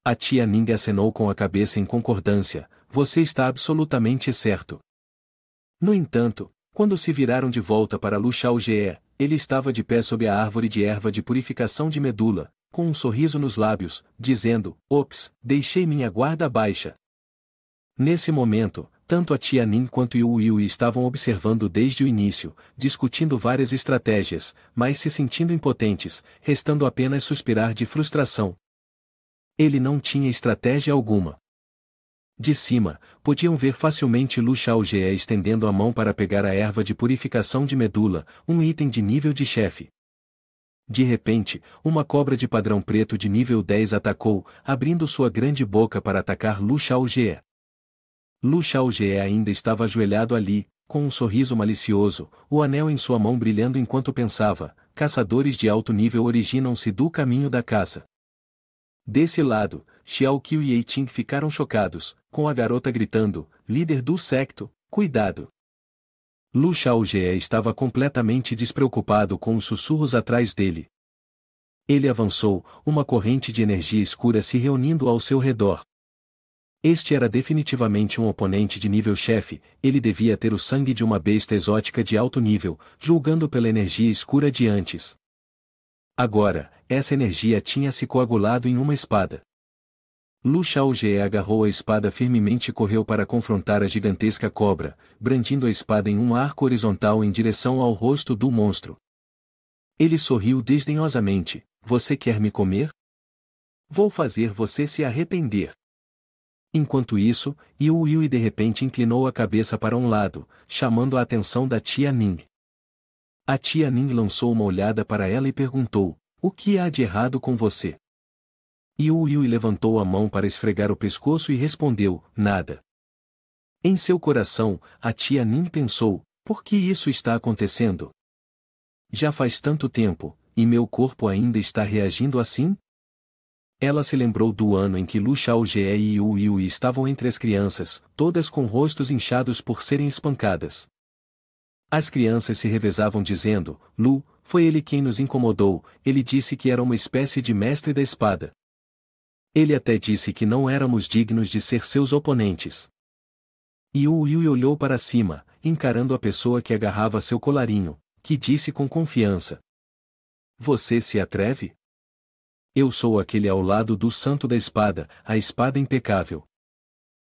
A tia Ning acenou com a cabeça em concordância, você está absolutamente certo. No entanto, Quando se viraram de volta para Lu Xiaojie, ele estava de pé sob a árvore de erva de purificação de medula, com um sorriso nos lábios, dizendo: Ops, deixei minha guarda baixa. Nesse momento, tanto a tia Nin quanto Yu Yui estavam observando desde o início, discutindo várias estratégias, mas se sentindo impotentes, restando apenas suspirar de frustração. Ele não tinha estratégia alguma. De cima, podiam ver facilmente Lu Xiaojie estendendo a mão para pegar a erva de purificação de medula, um item de nível de chefe. De repente, uma cobra de padrão preto de nível 10 atacou, abrindo sua grande boca para atacar Lu Xiaojie. Lu Xiaojie ainda estava ajoelhado ali, com um sorriso malicioso, o anel em sua mão brilhando enquanto pensava: caçadores de alto nível originam-se do caminho da caça. Desse lado, Xiao Qiu e Eiting ficaram chocados, com a garota gritando: líder do secto, cuidado! Lu Xiaojie estava completamente despreocupado com os sussurros atrás dele. Ele avançou, uma corrente de energia escura se reunindo ao seu redor. Este era definitivamente um oponente de nível chefe, ele devia ter o sangue de uma besta exótica de alto nível, julgando pela energia escura de antes. Agora, essa energia tinha se coagulado em uma espada. Lu Xiaojie agarrou a espada firmemente e correu para confrontar a gigantesca cobra, brandindo a espada em um arco horizontal em direção ao rosto do monstro. Ele sorriu desdenhosamente: Você quer me comer? Vou fazer você se arrepender. Enquanto isso, Yu Yui de repente inclinou a cabeça para um lado, chamando a atenção da tia Ning. A tia Ning lançou uma olhada para ela e perguntou: O que há de errado com você? Yu Yui levantou a mão para esfregar o pescoço e respondeu: Nada. Em seu coração, a tia Ning pensou: Por que isso está acontecendo? Já faz tanto tempo, e meu corpo ainda está reagindo assim? Ela se lembrou do ano em que Lu Xiaojie e Yu Yui estavam entre as crianças, todas com rostos inchados por serem espancadas. As crianças se revezavam dizendo: Lu, foi ele quem nos incomodou, ele disse que era uma espécie de mestre da espada. Ele até disse que não éramos dignos de ser seus oponentes. Yu Yui olhou para cima, encarando a pessoa que agarrava seu colarinho, que disse com confiança: Você se atreve? Eu sou aquele ao lado do santo da espada, a espada impecável.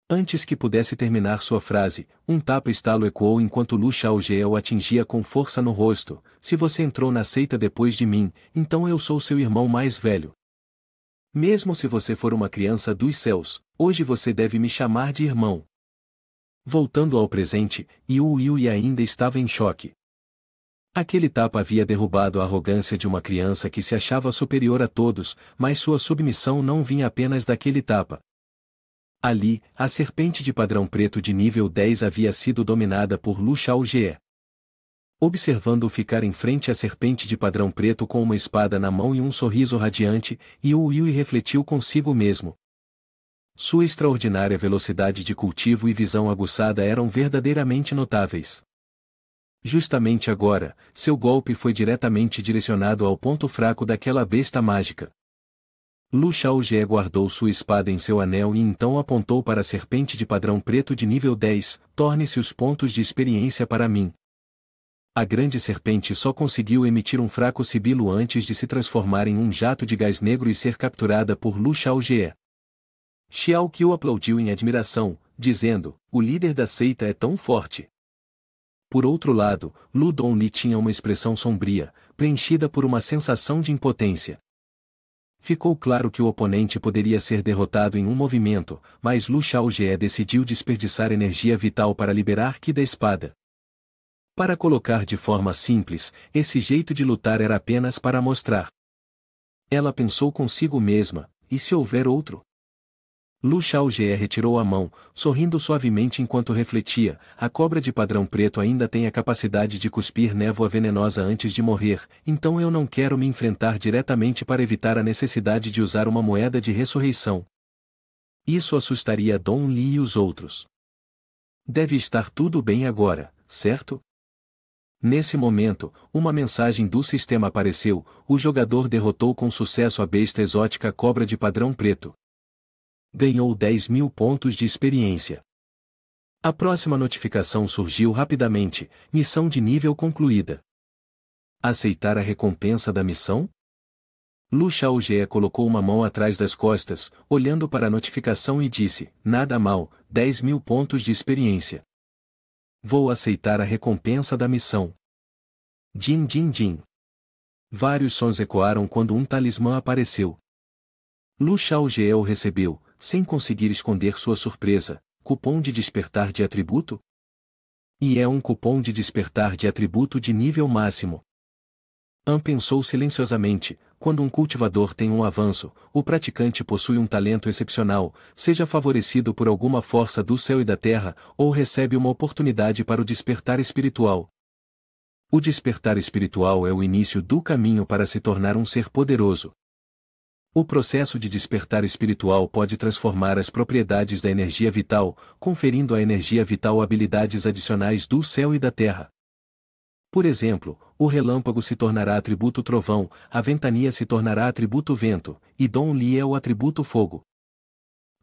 Antes que pudesse terminar sua frase, um tapa-estalo ecoou enquanto Lu Xiaojie o atingia com força no rosto: Se você entrou na seita depois de mim, então eu sou seu irmão mais velho. Mesmo se você for uma criança dos céus, hoje você deve me chamar de irmão. Voltando ao presente, Yu Yui ainda estava em choque. Aquele tapa havia derrubado a arrogância de uma criança que se achava superior a todos, mas sua submissão não vinha apenas daquele tapa. Ali, a serpente de padrão preto de nível 10 havia sido dominada por Lu Xiaojie. Observando-o ficar em frente à serpente de padrão preto com uma espada na mão e um sorriso radiante, Yu Yui refletiu consigo mesmo. Sua extraordinária velocidade de cultivo e visão aguçada eram verdadeiramente notáveis. Justamente agora, seu golpe foi diretamente direcionado ao ponto fraco daquela besta mágica. Lu Xiaojie guardou sua espada em seu anel e então apontou para a serpente de padrão preto de nível 10, torne-se os pontos de experiência para mim. A grande serpente só conseguiu emitir um fraco sibilo antes de se transformar em um jato de gás negro e ser capturada por Lu Xiaojie. Xiao Qiu aplaudiu em admiração, dizendo: O líder da seita é tão forte. Por outro lado, Lu Donli tinha uma expressão sombria, preenchida por uma sensação de impotência. Ficou claro que o oponente poderia ser derrotado em um movimento, mas Lu Xiaojie decidiu desperdiçar energia vital para liberar Qi da espada. Para colocar de forma simples, esse jeito de lutar era apenas para mostrar. Ela pensou consigo mesma: e se houver outro? Lu Xiaojie retirou a mão, sorrindo suavemente enquanto refletia: a cobra de padrão preto ainda tem a capacidade de cuspir névoa venenosa antes de morrer, então eu não quero me enfrentar diretamente para evitar a necessidade de usar uma moeda de ressurreição. Isso assustaria Dong Li e os outros. Deve estar tudo bem agora, certo? Nesse momento, uma mensagem do sistema apareceu: o jogador derrotou com sucesso a besta exótica cobra de padrão preto. Ganhou 10.000 pontos de experiência. A próxima notificação surgiu rapidamente: missão de nível concluída. Aceitar a recompensa da missão? Lu Xiaojie colocou uma mão atrás das costas, olhando para a notificação e disse: nada mal, 10.000 pontos de experiência. Vou aceitar a recompensa da missão. Din din din. Vários sons ecoaram quando um talismã apareceu. Lu Xiaojie o recebeu, sem conseguir esconder sua surpresa. Cupom de despertar de atributo? E é um cupom de despertar de atributo de nível máximo. Pensou silenciosamente: quando um cultivador tem um avanço, o praticante possui um talento excepcional, seja favorecido por alguma força do céu e da terra, ou recebe uma oportunidade para o despertar espiritual. O despertar espiritual é o início do caminho para se tornar um ser poderoso. O processo de despertar espiritual pode transformar as propriedades da energia vital, conferindo à energia vital habilidades adicionais do céu e da terra. Por exemplo, o relâmpago se tornará atributo trovão, a ventania se tornará atributo vento, e Dong Li é o atributo fogo.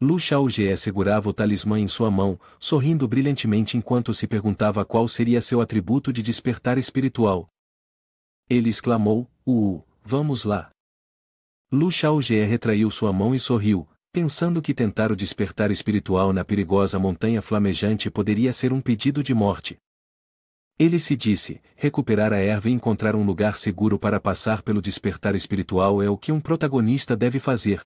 Lu Xiaojie segurava o talismã em sua mão, sorrindo brilhantemente enquanto se perguntava qual seria seu atributo de despertar espiritual. Ele exclamou: vamos lá. Lu Xiaojie retraiu sua mão e sorriu, pensando que tentar o despertar espiritual na perigosa montanha flamejante poderia ser um pedido de morte. Ele se disse: recuperar a erva e encontrar um lugar seguro para passar pelo despertar espiritual é o que um protagonista deve fazer.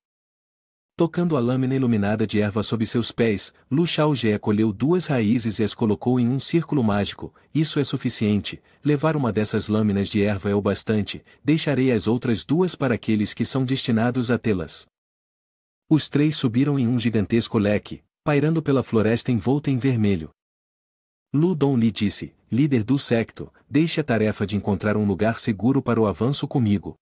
Tocando a lâmina iluminada de erva sob seus pés, Lu Xiaojie colheu 2 raízes e as colocou em um círculo mágico. Isso é suficiente, levar uma dessas lâminas de erva é o bastante, deixarei as outras 2 para aqueles que são destinados a tê-las. Os 3 subiram em um gigantesco leque, pairando pela floresta envolta em vermelho. Lu Dongli disse: líder do secto, deixe a tarefa de encontrar um lugar seguro para o avanço comigo.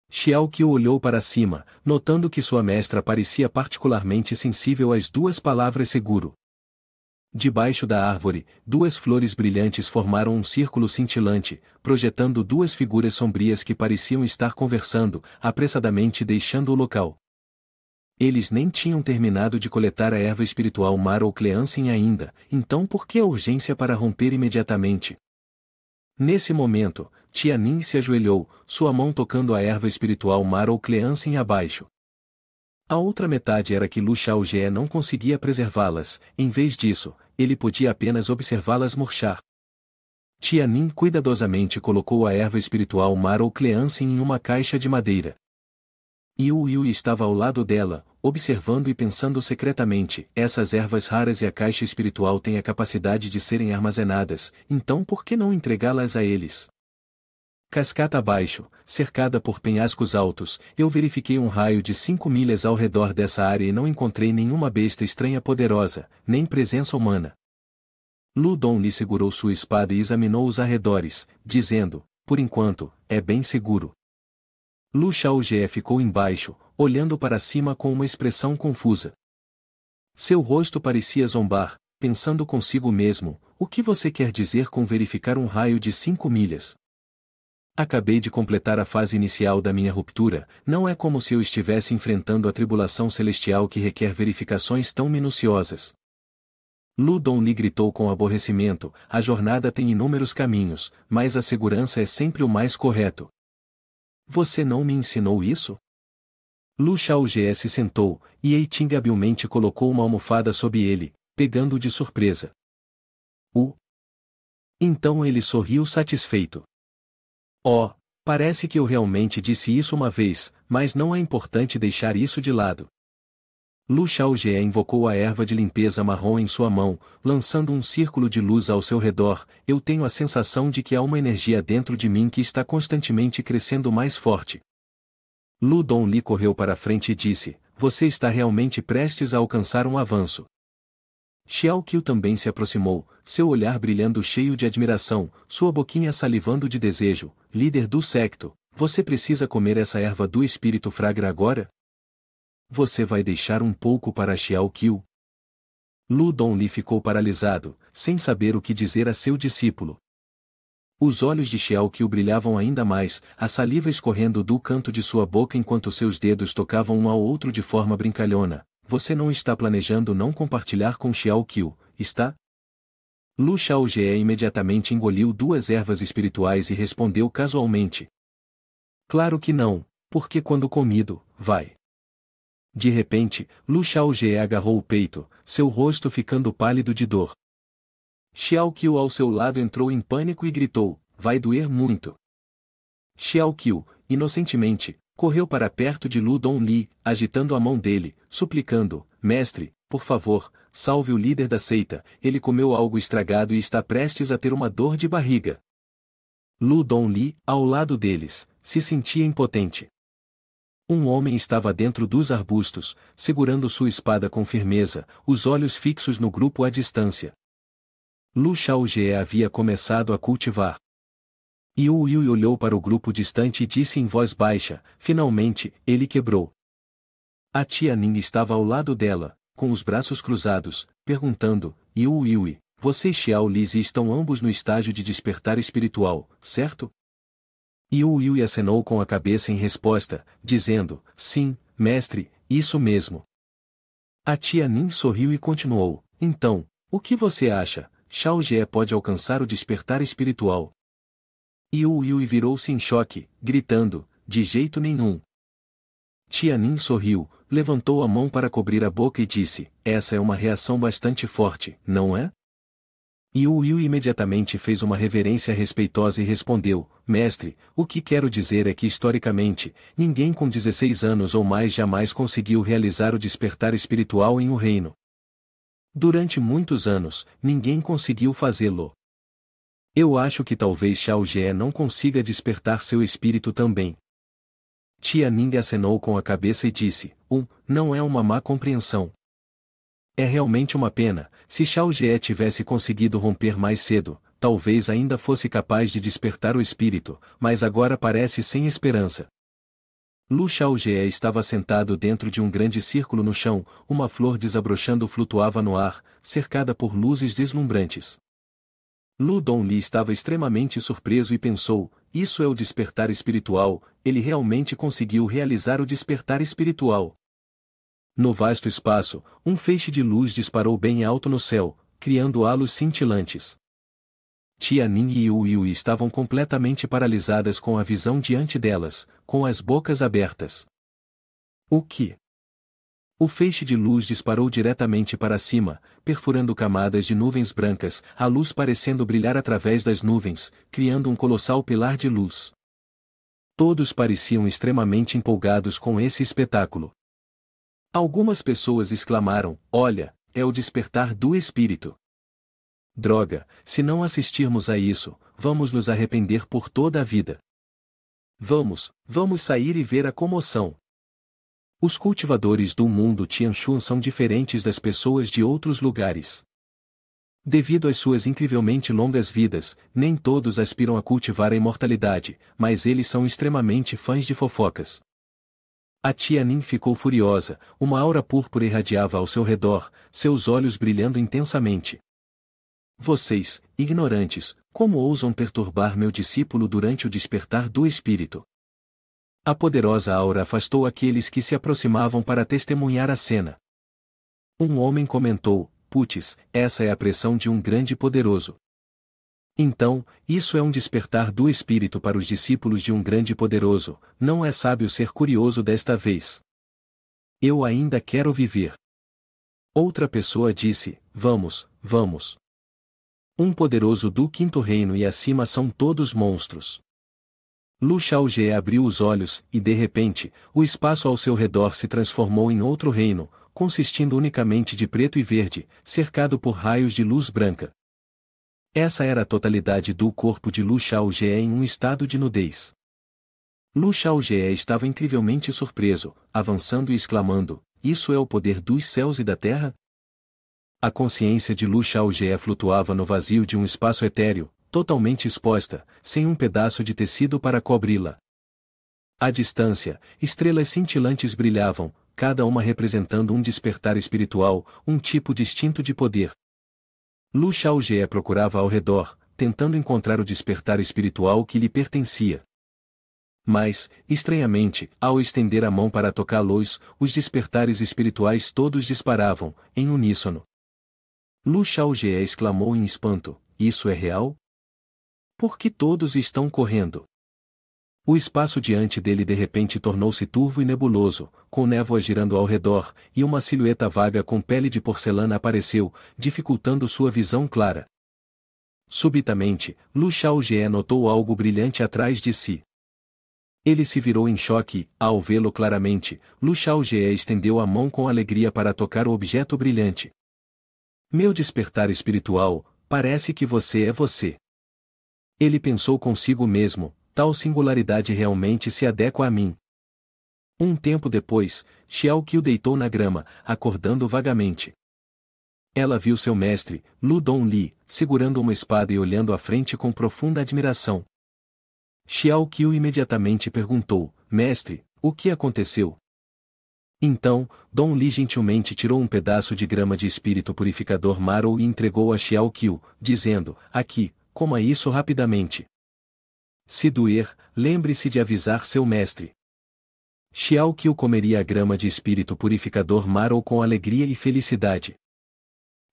Xiao Qiu olhou para cima, notando que sua mestra parecia particularmente sensível às 2 palavras seguro. Debaixo da árvore, 2 flores brilhantes formaram um círculo cintilante, projetando 2 figuras sombrias que pareciam estar conversando, apressadamente deixando o local. Eles nem tinham terminado de coletar a erva espiritual Mar ou Cleansing ainda, então por que a urgência para romper imediatamente? Nesse momento, Tianin se ajoelhou, sua mão tocando a erva espiritual Mar ou Cleansing abaixo. A outra metade era que Lu Xiaojie não conseguia preservá-las, em vez disso, ele podia apenas observá-las murchar. Tianin cuidadosamente colocou a erva espiritual Mar ou Cleansing em uma caixa de madeira. Yu estava ao lado dela, observando e pensando secretamente: essas ervas raras e a caixa espiritual têm a capacidade de serem armazenadas, então por que não entregá-las a eles? Cascata abaixo, cercada por penhascos altos, eu verifiquei um raio de 5 milhas ao redor dessa área e não encontrei nenhuma besta estranha poderosa, nem presença humana. Lu Dongli segurou sua espada e examinou os arredores, dizendo: por enquanto, é bem seguro. Lu Xiaojie ficou embaixo, olhando para cima com uma expressão confusa. Seu rosto parecia zombar, pensando consigo mesmo: o que você quer dizer com verificar um raio de 5 milhas? Acabei de completar a fase inicial da minha ruptura, não é como se eu estivesse enfrentando a tribulação celestial que requer verificações tão minuciosas. Lu Dongli gritou com aborrecimento: a jornada tem inúmeros caminhos, mas a segurança é sempre o mais correto. Você não me ensinou isso? Lu Xiaojie se sentou, e Eiting habilmente colocou uma almofada sob ele, pegando-o de surpresa. Então ele sorriu satisfeito. Oh, parece que eu realmente disse isso uma vez, mas não é importante deixar isso de lado. Lu Xiaojie invocou a erva de limpeza marrom em sua mão, lançando um círculo de luz ao seu redor. Eu tenho a sensação de que há uma energia dentro de mim que está constantemente crescendo mais forte. Lu Dongli correu para frente e disse: você está realmente prestes a alcançar um avanço. Xiao Qiu também se aproximou, seu olhar brilhando cheio de admiração, sua boquinha salivando de desejo. Líder do secto, você precisa comer essa erva do espírito fragra agora? Você vai deixar um pouco para Xiao Qiu? Lu Dongli ficou paralisado, sem saber o que dizer a seu discípulo. Os olhos de Xiao Qiu brilhavam ainda mais, a saliva escorrendo do canto de sua boca enquanto seus dedos tocavam um ao outro de forma brincalhona. Você não está planejando não compartilhar com Xiao Qiu, está? Lu Xiaojie imediatamente engoliu 2 ervas espirituais e respondeu casualmente. Claro que não, porque quando comido, vai. De repente, Lu Xiaojie agarrou o peito, seu rosto ficando pálido de dor. Xiao Qiu ao seu lado entrou em pânico e gritou, vai doer muito. Xiao Qiu, inocentemente, correu para perto de Lu Donli, agitando a mão dele, suplicando, mestre, por favor, salve o líder da seita, ele comeu algo estragado e está prestes a ter uma dor de barriga. Lu Donli, ao lado deles, se sentia impotente. Um homem estava dentro dos arbustos, segurando sua espada com firmeza, os olhos fixos no grupo à distância. Lu Xiaojie havia começado a cultivar. Yu Yu olhou para o grupo distante e disse em voz baixa, finalmente, ele quebrou. A tia Ning estava ao lado dela, com os braços cruzados, perguntando, Yu Yu, você e Xiao Lizi estão ambos no estágio de despertar espiritual, certo? Yu Yu acenou com a cabeça em resposta, dizendo, sim, mestre, isso mesmo. A tia Ning sorriu e continuou, então, o que você acha? Xiaojie pode alcançar o despertar espiritual. Yu Yu virou-se em choque, gritando, de jeito nenhum. Tia Ning sorriu, levantou a mão para cobrir a boca e disse, essa é uma reação bastante forte, não é? Yu Yu imediatamente fez uma reverência respeitosa e respondeu, mestre, o que quero dizer é que historicamente, ninguém com 16 anos ou mais jamais conseguiu realizar o despertar espiritual em um reino. Durante muitos anos, ninguém conseguiu fazê-lo. Eu acho que talvez Xiaojie não consiga despertar seu espírito também. Tia Ning acenou com a cabeça e disse, não é uma má compreensão. É realmente uma pena, se Xiaojie tivesse conseguido romper mais cedo, talvez ainda fosse capaz de despertar o espírito, mas agora parece sem esperança. Lu Xiaojie estava sentado dentro de um grande círculo no chão, uma flor desabrochando flutuava no ar, cercada por luzes deslumbrantes. Lu Donli estava extremamente surpreso e pensou, isso é o despertar espiritual, ele realmente conseguiu realizar o despertar espiritual. No vasto espaço, um feixe de luz disparou bem alto no céu, criando halos cintilantes. Tia Ning e Yu Yu estavam completamente paralisadas com a visão diante delas, com as bocas abertas. O que? O feixe de luz disparou diretamente para cima, perfurando camadas de nuvens brancas, a luz parecendo brilhar através das nuvens, criando um colossal pilar de luz. Todos pareciam extremamente empolgados com esse espetáculo. Algumas pessoas exclamaram, olha, é o despertar do espírito. Droga, se não assistirmos a isso, vamos nos arrepender por toda a vida. Vamos sair e ver a comoção. Os cultivadores do mundo Tianshu são diferentes das pessoas de outros lugares. Devido às suas incrivelmente longas vidas, nem todos aspiram a cultivar a imortalidade, mas eles são extremamente fãs de fofocas. A tia Nin ficou furiosa, uma aura púrpura irradiava ao seu redor, seus olhos brilhando intensamente. Vocês, ignorantes, como ousam perturbar meu discípulo durante o despertar do espírito? A poderosa aura afastou aqueles que se aproximavam para testemunhar a cena. Um homem comentou, putz, essa é a pressão de um grande poderoso. Então, isso é um despertar do espírito para os discípulos de um grande poderoso, não é sábio ser curioso desta vez. Eu ainda quero viver. Outra pessoa disse, vamos. Um poderoso do quinto reino e acima são todos monstros. Lu Xiaojie abriu os olhos, e de repente, o espaço ao seu redor se transformou em outro reino, consistindo unicamente de preto e verde, cercado por raios de luz branca. Essa era a totalidade do corpo de Lu Xiaojie em um estado de nudez. Lu Xiaojie estava incrivelmente surpreso, avançando e exclamando, isso é o poder dos céus e da terra? A consciência de Lu Xiaojie flutuava no vazio de um espaço etéreo, totalmente exposta, sem um pedaço de tecido para cobri-la. À distância, estrelas cintilantes brilhavam, cada uma representando um despertar espiritual, um tipo distinto de poder. Lu Xiaojie procurava ao redor, tentando encontrar o despertar espiritual que lhe pertencia. Mas, estranhamente, ao estender a mão para tocá-los, os despertares espirituais todos disparavam, em uníssono. Lu Xiaojie exclamou em espanto, isso é real? Por que todos estão correndo? O espaço diante dele de repente tornou-se turvo e nebuloso, com névoa girando ao redor, e uma silhueta vaga com pele de porcelana apareceu, dificultando sua visão clara. Subitamente, Lu Xiaojie notou algo brilhante atrás de si. Ele se virou em choque e, ao vê-lo claramente, Lu Xiaojie estendeu a mão com alegria para tocar o objeto brilhante. Meu despertar espiritual, parece que você é você. Ele pensou consigo mesmo, tal singularidade realmente se adequa a mim. Um tempo depois, Xiao Qiu deitou na grama, acordando vagamente. Ela viu seu mestre, Lu Donli, segurando uma espada e olhando à frente com profunda admiração. Xiao Qiu imediatamente perguntou, mestre, o que aconteceu? Então, Donli gentilmente tirou um pedaço de grama de espírito purificador Marou e entregou a Xiao Qiu, dizendo, aqui, coma isso rapidamente. Se doer, lembre-se de avisar seu mestre. Xiao Qiu comeria a grama de espírito purificador Marou com alegria e felicidade.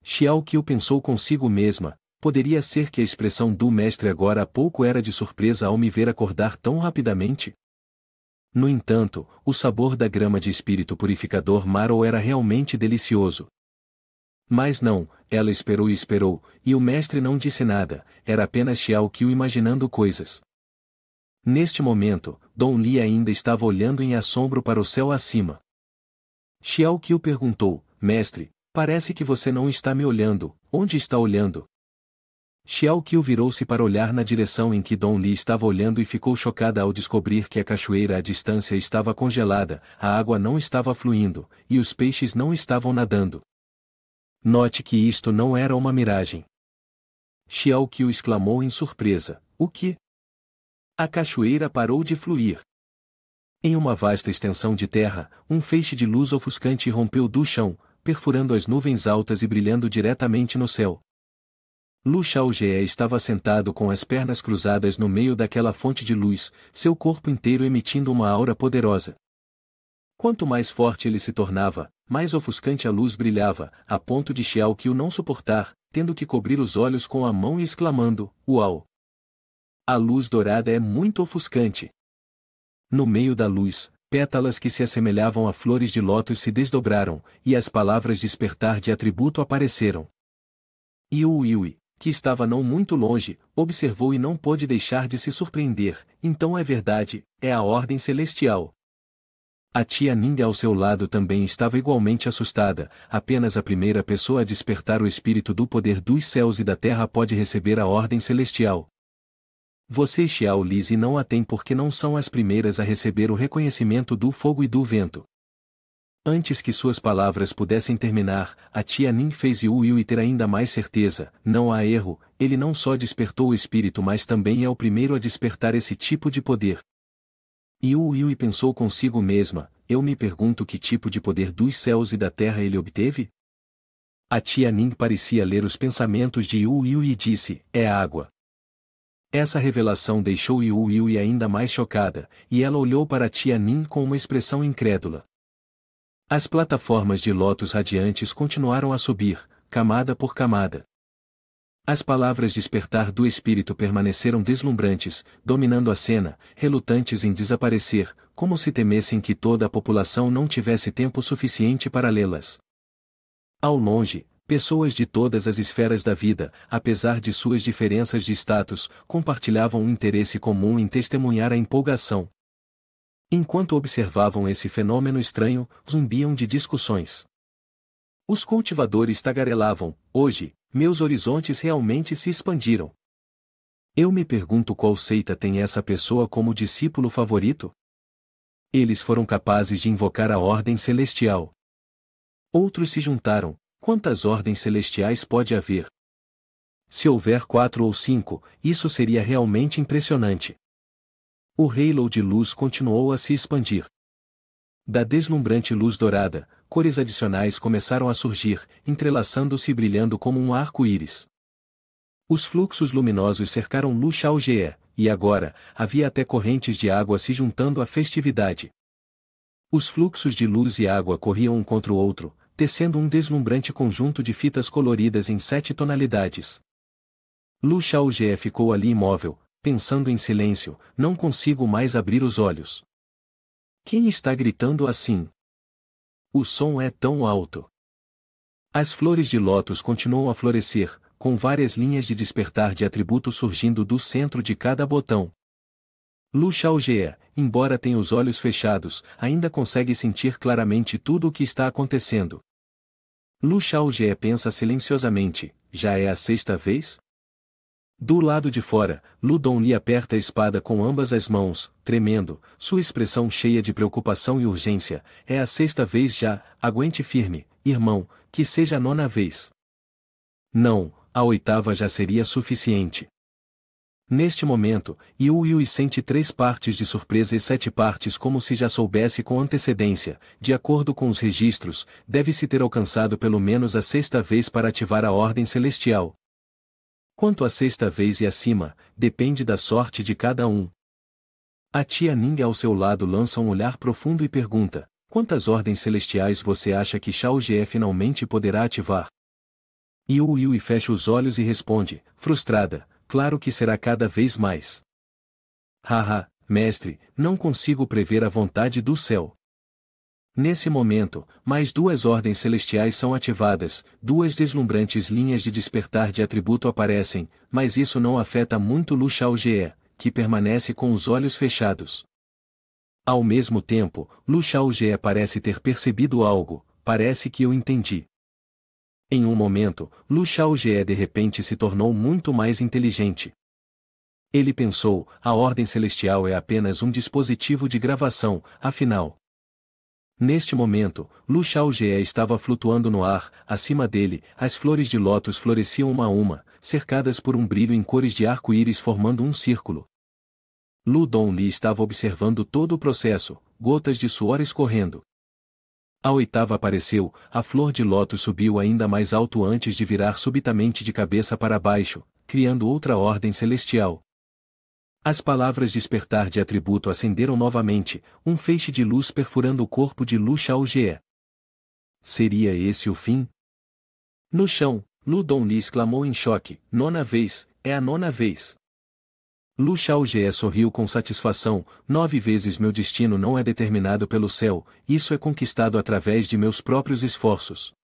Xiao Qiu pensou consigo mesma, poderia ser que a expressão do mestre agora há pouco era de surpresa ao me ver acordar tão rapidamente? No entanto, o sabor da grama de espírito purificador Marou era realmente delicioso. Mas não, ela esperou e o mestre não disse nada, era apenas Xiao Qiu imaginando coisas. Neste momento, Dong Li ainda estava olhando em assombro para o céu acima. Xiao Qiu perguntou, mestre, parece que você não está me olhando, onde está olhando? Xiao Qiu virou-se para olhar na direção em que Dong Li estava olhando e ficou chocada ao descobrir que a cachoeira à distância estava congelada, a água não estava fluindo, e os peixes não estavam nadando. Note que isto não era uma miragem. Xiao Qiu exclamou em surpresa, o que? A cachoeira parou de fluir. Em uma vasta extensão de terra, um feixe de luz ofuscante rompeu do chão, perfurando as nuvens altas e brilhando diretamente no céu. Lu Xiaojie estava sentado com as pernas cruzadas no meio daquela fonte de luz, seu corpo inteiro emitindo uma aura poderosa. Quanto mais forte ele se tornava, mais ofuscante a luz brilhava, a ponto de Xiao Qiu não suportar, tendo que cobrir os olhos com a mão e exclamando, uau! A luz dourada é muito ofuscante. No meio da luz, pétalas que se assemelhavam a flores de lótus se desdobraram, e as palavras despertar de atributo apareceram. Yui, que estava não muito longe, observou e não pôde deixar de se surpreender, então é verdade, é a ordem celestial. A tia Ning ao seu lado também estava igualmente assustada, apenas a primeira pessoa a despertar o espírito do poder dos céus e da terra pode receber a ordem celestial. Você e Xiao Lizi não a têm porque não são as primeiras a receber o reconhecimento do fogo e do vento. Antes que suas palavras pudessem terminar, a tia Ning fez Yui ter ainda mais certeza, não há erro, ele não só despertou o espírito mas também é o primeiro a despertar esse tipo de poder. Yui pensou consigo mesma, eu me pergunto que tipo de poder dos céus e da terra ele obteve? A tia Ning parecia ler os pensamentos de Yui e disse, é água. Essa revelação deixou Yui ainda mais chocada, e ela olhou para a tia Nin com uma expressão incrédula. As plataformas de lótus radiantes continuaram a subir, camada por camada. As palavras despertar do espírito permaneceram deslumbrantes, dominando a cena, relutantes em desaparecer, como se temessem que toda a população não tivesse tempo suficiente para lê-las. Ao longe, pessoas de todas as esferas da vida, apesar de suas diferenças de status, compartilhavam um interesse comum em testemunhar a empolgação. Enquanto observavam esse fenômeno estranho, zumbiam de discussões. Os cultivadores tagarelavam, hoje, meus horizontes realmente se expandiram. Eu me pergunto qual seita tem essa pessoa como discípulo favorito? Eles foram capazes de invocar a ordem celestial. Outros se juntaram. Quantas ordens celestiais pode haver? Se houver 4 ou 5, isso seria realmente impressionante. O halo de luz continuou a se expandir. Da deslumbrante luz dourada, cores adicionais começaram a surgir, entrelaçando-se e brilhando como um arco-íris. Os fluxos luminosos cercaram Lu Xiaojie, e agora, havia até correntes de água se juntando à festividade. Os fluxos de luz e água corriam um contra o outro, tecendo um deslumbrante conjunto de fitas coloridas em 7 tonalidades. Lu Xiaojie ficou ali imóvel, pensando em silêncio, não consigo mais abrir os olhos. Quem está gritando assim? O som é tão alto. As flores de lótus continuam a florescer, com várias linhas de despertar de atributo surgindo do centro de cada botão. Lu Xiaojie, embora tenha os olhos fechados, ainda consegue sentir claramente tudo o que está acontecendo. Lu Xiaojie pensa silenciosamente, já é a 6ª vez? Do lado de fora, Lu Dongli aperta a espada com ambas as mãos, tremendo, sua expressão cheia de preocupação e urgência. É a 6ª vez já, aguente firme, irmão, que seja a 9ª vez. Não, a 8ª já seria suficiente. Neste momento, Yu Yu sente 3 partes de surpresa e 7 partes como se já soubesse com antecedência. De acordo com os registros, deve-se ter alcançado pelo menos a 6ª vez para ativar a ordem celestial. Quanto à 6ª vez e acima, depende da sorte de cada um. A tia Ning ao seu lado lança um olhar profundo e pergunta: quantas ordens celestiais você acha que Xiaojie finalmente poderá ativar? Yu Yu fecha os olhos e responde, frustrada, claro que será cada vez mais. Haha, mestre, não consigo prever a vontade do céu. Nesse momento, mais 2 ordens celestiais são ativadas, 2 deslumbrantes linhas de despertar de atributo aparecem, mas isso não afeta muito Lu Xiaojie, que permanece com os olhos fechados. Ao mesmo tempo, Lu Xiaojie parece ter percebido algo, parece que eu entendi. Em um momento, Lu Xiaojie de repente se tornou muito mais inteligente. Ele pensou, a ordem celestial é apenas um dispositivo de gravação, afinal. Neste momento, Lu Xiaojie estava flutuando no ar, acima dele, as flores de lótus floresciam uma a uma, cercadas por um brilho em cores de arco-íris formando um círculo. Lu Dongli estava observando todo o processo, gotas de suor escorrendo. A 8ª apareceu, a flor de lótus subiu ainda mais alto antes de virar subitamente de cabeça para baixo, criando outra ordem celestial. As palavras despertar de atributo acenderam novamente, um feixe de luz perfurando o corpo de Lu Xiaojie. Seria esse o fim? No chão, Lu Dongli exclamou em choque, 9ª vez, é a 9ª vez. Lu Xiaojie sorriu com satisfação, 9 vezes meu destino não é determinado pelo céu, isso é conquistado através de meus próprios esforços.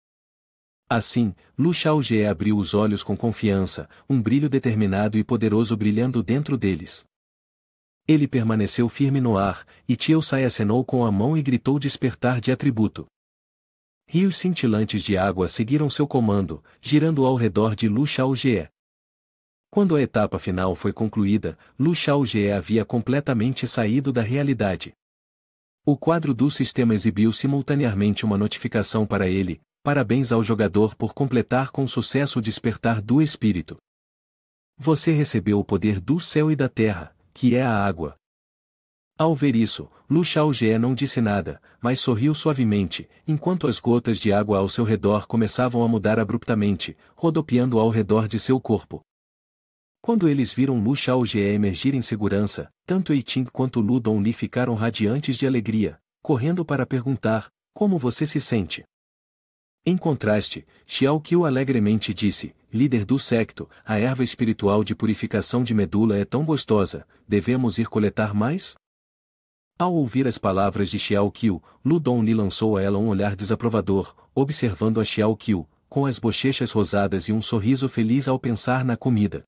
Assim, Lu Xiaojie abriu os olhos com confiança, um brilho determinado e poderoso brilhando dentro deles. Ele permaneceu firme no ar, e Tieu Sai acenou com a mão e gritou despertar de atributo. Rios cintilantes de água seguiram seu comando, girando ao redor de Lu Xiaojie. Quando a etapa final foi concluída, Lu Xiaojie havia completamente saído da realidade. O quadro do sistema exibiu simultaneamente uma notificação para ele: parabéns ao jogador por completar com sucesso o despertar do espírito. Você recebeu o poder do céu e da terra, que é a água. Ao ver isso, Lu Xiaojie não disse nada, mas sorriu suavemente, enquanto as gotas de água ao seu redor começavam a mudar abruptamente, rodopiando ao redor de seu corpo. Quando eles viram Lu Xiaojie emergir em segurança, tanto Eiting quanto Lu Dongli ficaram radiantes de alegria, correndo para perguntar, como você se sente? Em contraste, Xiao Qiu alegremente disse, líder do secto, a erva espiritual de purificação de medula é tão gostosa, devemos ir coletar mais? Ao ouvir as palavras de Xiao Qiu, Lu Dongli lançou a ela um olhar desaprovador, observando a Xiao Qiu, com as bochechas rosadas e um sorriso feliz ao pensar na comida.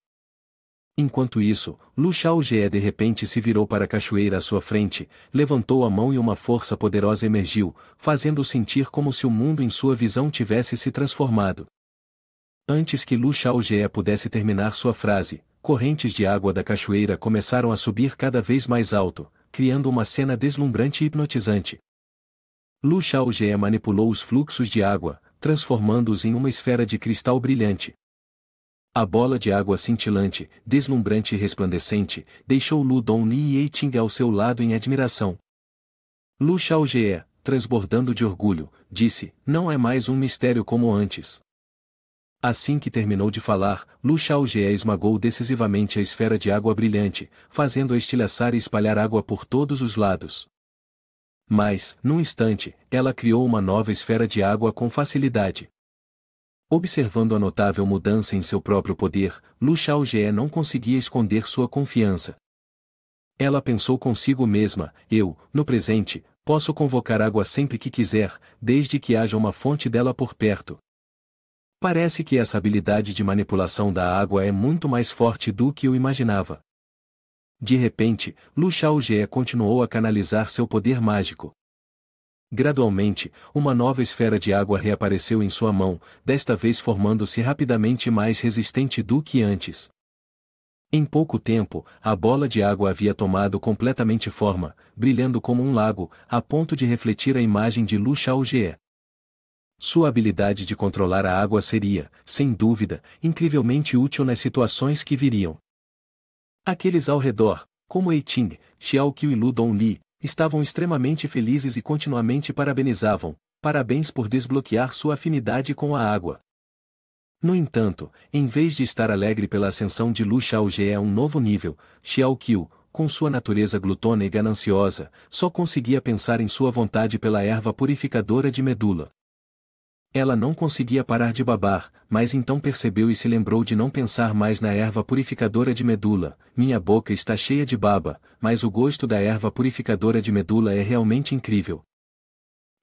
Enquanto isso, Lu Xiaojie de repente se virou para a cachoeira à sua frente, levantou a mão e uma força poderosa emergiu, fazendo-o sentir como se o mundo em sua visão tivesse se transformado. Antes que Lu Xiaojie pudesse terminar sua frase, correntes de água da cachoeira começaram a subir cada vez mais alto, criando uma cena deslumbrante e hipnotizante. Lu Xiaojie manipulou os fluxos de água, transformando-os em uma esfera de cristal brilhante. A bola de água cintilante, deslumbrante e resplandecente, deixou Lu Dongli e Eiting ao seu lado em admiração. Lu Xiaojie, transbordando de orgulho, disse, não é mais um mistério como antes. Assim que terminou de falar, Lu Xiaojie esmagou decisivamente a esfera de água brilhante, fazendo-a estilhaçar e espalhar água por todos os lados. Mas, num instante, ela criou uma nova esfera de água com facilidade. Observando a notável mudança em seu próprio poder, Lu Xiaojie não conseguia esconder sua confiança. Ela pensou consigo mesma: eu, no presente, posso convocar água sempre que quiser, desde que haja uma fonte dela por perto. Parece que essa habilidade de manipulação da água é muito mais forte do que eu imaginava. De repente, Lu Xiaojie continuou a canalizar seu poder mágico. Gradualmente, uma nova esfera de água reapareceu em sua mão, desta vez formando-se rapidamente mais resistente do que antes. Em pouco tempo, a bola de água havia tomado completamente forma, brilhando como um lago, a ponto de refletir a imagem de Lu Xiaojie. Sua habilidade de controlar a água seria, sem dúvida, incrivelmente útil nas situações que viriam. Aqueles ao redor, como Ei Ting, Xiao Qiu e Lu Donli, estavam extremamente felizes e continuamente parabenizavam: parabéns por desbloquear sua afinidade com a água. No entanto, em vez de estar alegre pela ascensão de Lu Xiaojie a um novo nível, Xiao Qiu, com sua natureza glutona e gananciosa, só conseguia pensar em sua vontade pela erva purificadora de medula. Ela não conseguia parar de babar, mas então percebeu e se lembrou de não pensar mais na erva purificadora de medula. Minha boca está cheia de baba, mas o gosto da erva purificadora de medula é realmente incrível.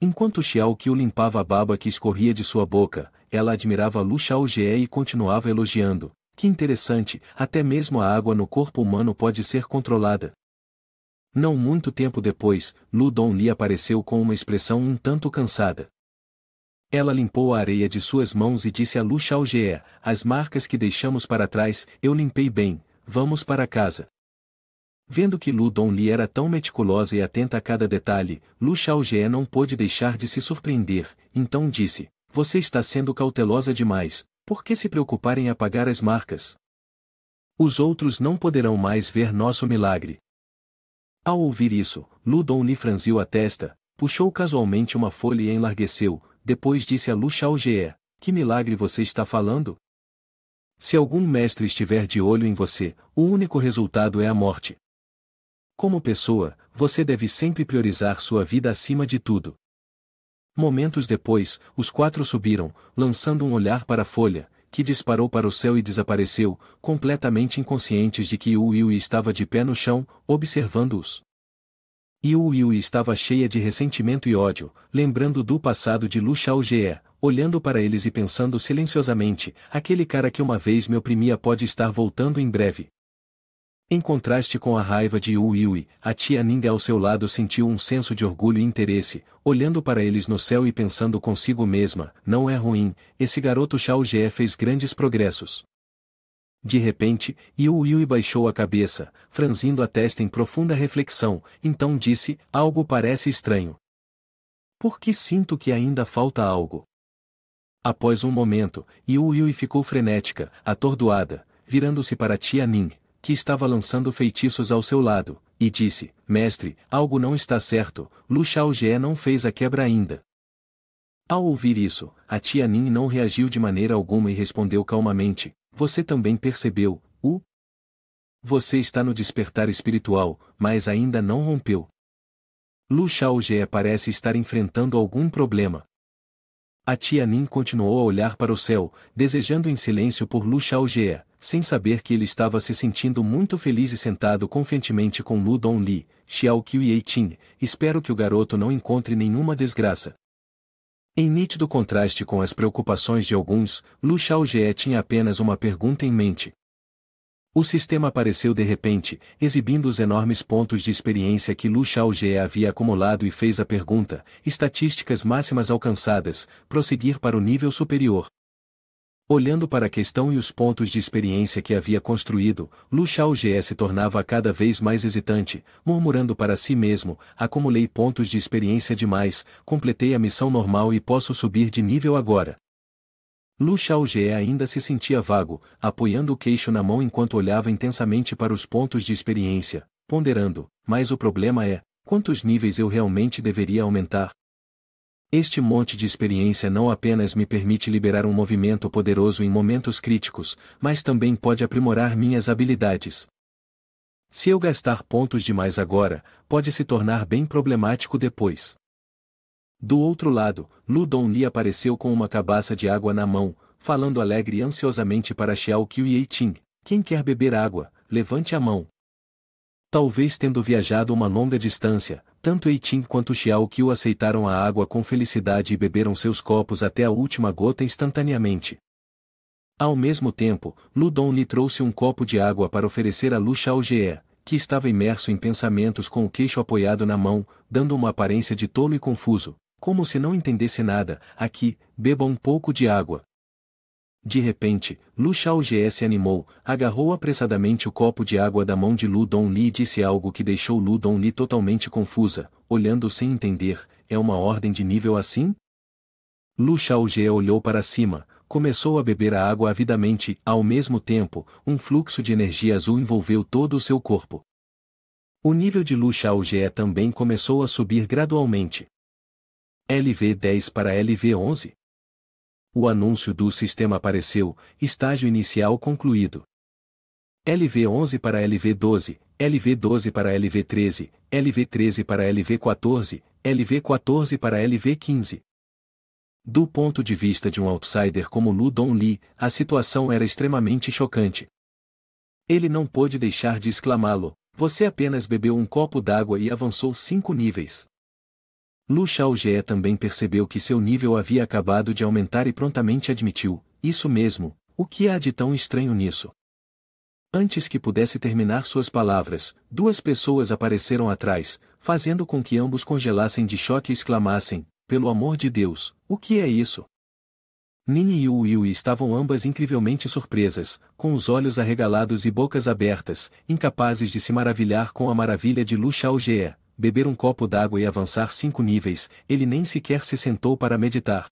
Enquanto Xiao Qiu limpava a baba que escorria de sua boca, ela admirava Lu Xiaojie e continuava elogiando: que interessante, até mesmo a água no corpo humano pode ser controlada. Não muito tempo depois, Lu Donli apareceu com uma expressão um tanto cansada. Ela limpou a areia de suas mãos e disse a Lu Xiaojie: as marcas que deixamos para trás, eu limpei bem, vamos para casa. Vendo que Lu Donli era tão meticulosa e atenta a cada detalhe, Lu Xiaojie não pôde deixar de se surpreender, então disse: você está sendo cautelosa demais, por que se preocupar em apagar as marcas? Os outros não poderão mais ver nosso milagre. Ao ouvir isso, Lu Donli franziu a testa, puxou casualmente uma folha e a enlargueceu. Depois disse a Lu Xiaojie: que milagre você está falando? Se algum mestre estiver de olho em você, o único resultado é a morte. Como pessoa, você deve sempre priorizar sua vida acima de tudo. Momentos depois, os quatro subiram, lançando um olhar para a folha, que disparou para o céu e desapareceu, completamente inconscientes de que Yu Yu estava de pé no chão, observando-os. Yu Yu estava cheia de ressentimento e ódio, lembrando do passado de Lu Xiaojie, olhando para eles e pensando silenciosamente: aquele cara que uma vez me oprimia pode estar voltando em breve. Em contraste com a raiva de Yu Yu, a tia Ning ao seu lado sentiu um senso de orgulho e interesse, olhando para eles no céu e pensando consigo mesma: não é ruim, esse garoto Xiaojie fez grandes progressos. De repente, Yu Yu baixou a cabeça, franzindo a testa em profunda reflexão, então disse: algo parece estranho. Por que sinto que ainda falta algo? Após um momento, Yu Yu ficou frenética, atordoada, virando-se para tia Ning, que estava lançando feitiços ao seu lado, e disse: mestre, algo não está certo, Lu Xiaojie não fez a quebra ainda. Ao ouvir isso, a tia Ning não reagiu de maneira alguma e respondeu calmamente: você também percebeu, você está no despertar espiritual, mas ainda não rompeu. Lu Xiaojie parece estar enfrentando algum problema. A tia Ning continuou a olhar para o céu, desejando em silêncio por Lu Xiaojie, sem saber que ele estava se sentindo muito feliz e sentado confiantemente com Lu Donli, Xiao Qiu e Ei Ting. Espero que o garoto não encontre nenhuma desgraça. Em nítido contraste com as preocupações de alguns, Lu Xiaojie tinha apenas uma pergunta em mente. O sistema apareceu de repente, exibindo os enormes pontos de experiência que Lu Xiaojie havia acumulado e fez a pergunta: estatísticas máximas alcançadas, prosseguir para o nível superior. Olhando para a questão e os pontos de experiência que havia construído, Lu Xiaojie se tornava cada vez mais hesitante, murmurando para si mesmo: acumulei pontos de experiência demais, completei a missão normal e posso subir de nível agora. Lu Xiaojie ainda se sentia vago, apoiando o queixo na mão enquanto olhava intensamente para os pontos de experiência, ponderando: mas o problema é, quantos níveis eu realmente deveria aumentar? Este monte de experiência não apenas me permite liberar um movimento poderoso em momentos críticos, mas também pode aprimorar minhas habilidades. Se eu gastar pontos demais agora, pode se tornar bem problemático depois. Do outro lado, Lu Donli apareceu com uma cabaça de água na mão, falando alegre e ansiosamente para Xiao Qiu e Eiting. Quem quer beber água, levante a mão. Talvez tendo viajado uma longa distância, tanto Eiting quanto Xiao Qiu aceitaram a água com felicidade e beberam seus copos até a última gota instantaneamente. Ao mesmo tempo, Lu Donli trouxe um copo de água para oferecer a Lu Xiaojie, que estava imerso em pensamentos com o queixo apoiado na mão, dando uma aparência de tolo e confuso, como se não entendesse nada. Aqui, beba um pouco de água. De repente, Lu Xiaojie se animou, agarrou apressadamente o copo de água da mão de Lu Donli e disse algo que deixou Lu Donli totalmente confusa, olhando sem entender. É uma ordem de nível assim? Lu Xiaojie olhou para cima, começou a beber a água avidamente. Ao mesmo tempo, um fluxo de energia azul envolveu todo o seu corpo. O nível de Lu Xiaojie também começou a subir gradualmente. LV10 para LV11. O anúncio do sistema apareceu, estágio inicial concluído. LV11 para LV12, LV12 para LV13, LV13 para LV14, LV14 para LV15. Do ponto de vista de um outsider como Lu Donli, a situação era extremamente chocante. Ele não pôde deixar de exclamá-lo: você apenas bebeu um copo d'água e avançou 5 níveis. Lu Xiaojie também percebeu que seu nível havia acabado de aumentar e prontamente admitiu: isso mesmo, o que há de tão estranho nisso? Antes que pudesse terminar suas palavras, 2 pessoas apareceram atrás, fazendo com que ambos congelassem de choque e exclamassem: pelo amor de Deus, o que é isso? Nin e Yu Yu estavam ambas incrivelmente surpresas, com os olhos arregalados e bocas abertas, incapazes de se maravilhar com a maravilha de Lu Xiaojie. Beber um copo d'água e avançar 5 níveis, ele nem sequer se sentou para meditar.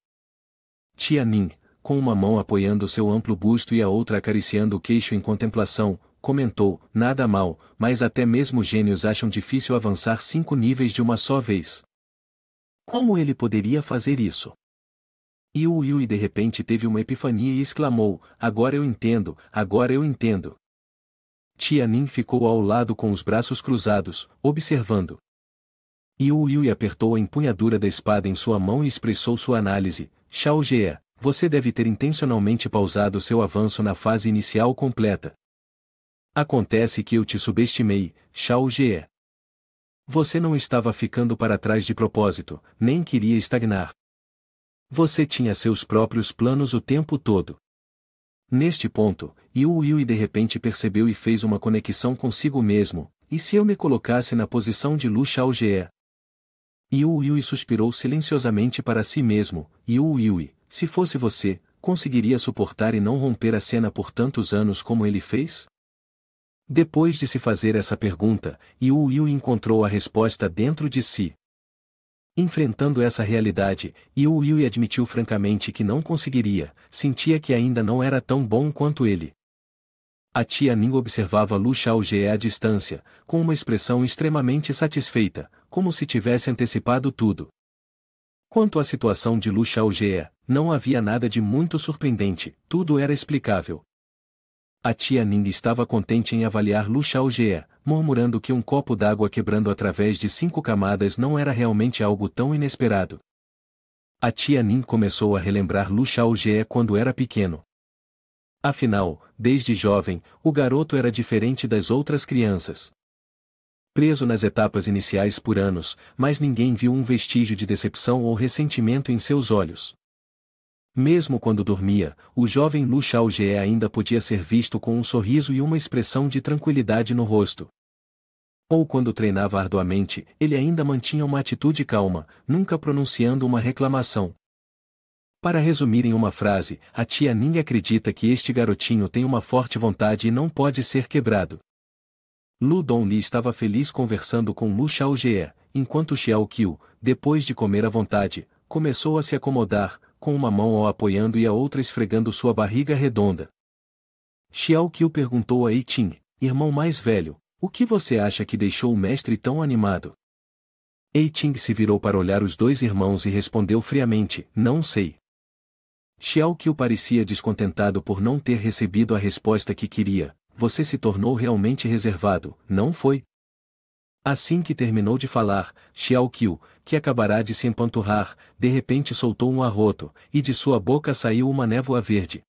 Tia Nin, com uma mão apoiando seu amplo busto e a outra acariciando o queixo em contemplação, comentou: nada mal, mas até mesmo gênios acham difícil avançar 5 níveis de uma só vez. Como ele poderia fazer isso? Yu Yu de repente teve uma epifania e exclamou: agora eu entendo, agora eu entendo. Tia Nin ficou ao lado com os braços cruzados, observando. Yu Yu apertou a empunhadura da espada em sua mão e expressou sua análise: Xiaojie, você deve ter intencionalmente pausado seu avanço na fase inicial completa. Acontece que eu te subestimei, Xiaojie. Você não estava ficando para trás de propósito, nem queria estagnar. Você tinha seus próprios planos o tempo todo. Neste ponto, Yu Yu de repente percebeu e fez uma conexão consigo mesmo: e se eu me colocasse na posição de Lu Xiaojie? Yu Yu suspirou silenciosamente para si mesmo: Yu Yu, se fosse você, conseguiria suportar e não romper a cena por tantos anos como ele fez? Depois de se fazer essa pergunta, Yu Yu encontrou a resposta dentro de si. Enfrentando essa realidade, Yu Yu admitiu francamente que não conseguiria, sentia que ainda não era tão bom quanto ele. A tia Ning observava Lu Xiaojie à distância, com uma expressão extremamente satisfeita, como se tivesse antecipado tudo. Quanto à situação de Lu Xiaojie, não havia nada de muito surpreendente, tudo era explicável. A tia Ning estava contente em avaliar Lu Xiaojie, murmurando que um copo d'água quebrando através de 5 camadas não era realmente algo tão inesperado. A tia Ning começou a relembrar Lu Xiaojie quando era pequeno. Afinal, desde jovem, o garoto era diferente das outras crianças. Preso nas etapas iniciais por anos, mas ninguém viu um vestígio de decepção ou ressentimento em seus olhos. Mesmo quando dormia, o jovem Lu Xiaojie ainda podia ser visto com um sorriso e uma expressão de tranquilidade no rosto. Ou quando treinava arduamente, ele ainda mantinha uma atitude calma, nunca pronunciando uma reclamação. Para resumir em uma frase, a tia Ning acredita que este garotinho tem uma forte vontade e não pode ser quebrado. Lu Donli estava feliz conversando com Lu Xiaojie, enquanto Xiao Qiu, depois de comer à vontade, começou a se acomodar, com uma mão o apoiando e a outra esfregando sua barriga redonda. Xiao Qiu perguntou a Eiting, irmão mais velho: o que você acha que deixou o mestre tão animado? Eiting se virou para olhar os 2 irmãos e respondeu friamente: não sei. Xiao Qiu parecia descontentado por não ter recebido a resposta que queria: você se tornou realmente reservado, não foi? Assim que terminou de falar, Xiao Qiu, que acabará de se empanturrar, de repente soltou um arroto, e de sua boca saiu uma névoa verde.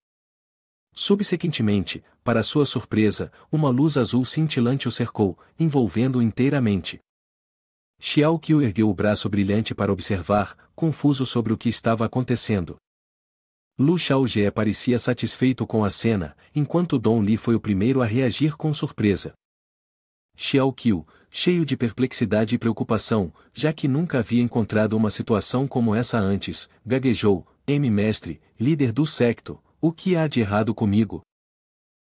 Subsequentemente, para sua surpresa, uma luz azul cintilante o cercou, envolvendo-o inteiramente. Xiao Qiu ergueu o braço brilhante para observar, confuso sobre o que estava acontecendo. Lu Xiaojie parecia satisfeito com a cena, enquanto Dong Li foi o primeiro a reagir com surpresa. Xiao Qiu, cheio de perplexidade e preocupação, já que nunca havia encontrado uma situação como essa antes, gaguejou: mestre, líder do secto, o que há de errado comigo?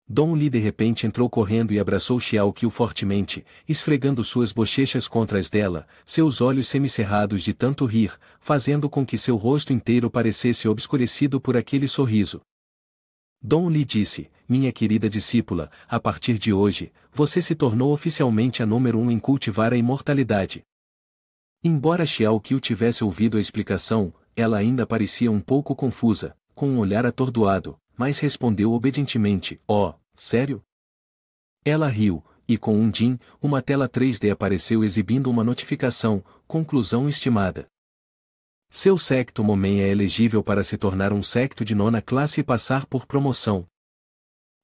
Dong Li de repente entrou correndo e abraçou Xiao Qiu fortemente, esfregando suas bochechas contra as dela, seus olhos semicerrados de tanto rir, fazendo com que seu rosto inteiro parecesse obscurecido por aquele sorriso. Dong Li disse: minha querida discípula, a partir de hoje, você se tornou oficialmente a número 1 em cultivar a imortalidade. Embora Xiao Qiu tivesse ouvido a explicação, ela ainda parecia um pouco confusa, com um olhar atordoado, mas respondeu obedientemente: oh, sério? Ela riu, e com um din, uma tela 3D apareceu exibindo uma notificação: conclusão estimada. Seu secto Momen é elegível para se tornar um secto de 9ª classe e passar por promoção.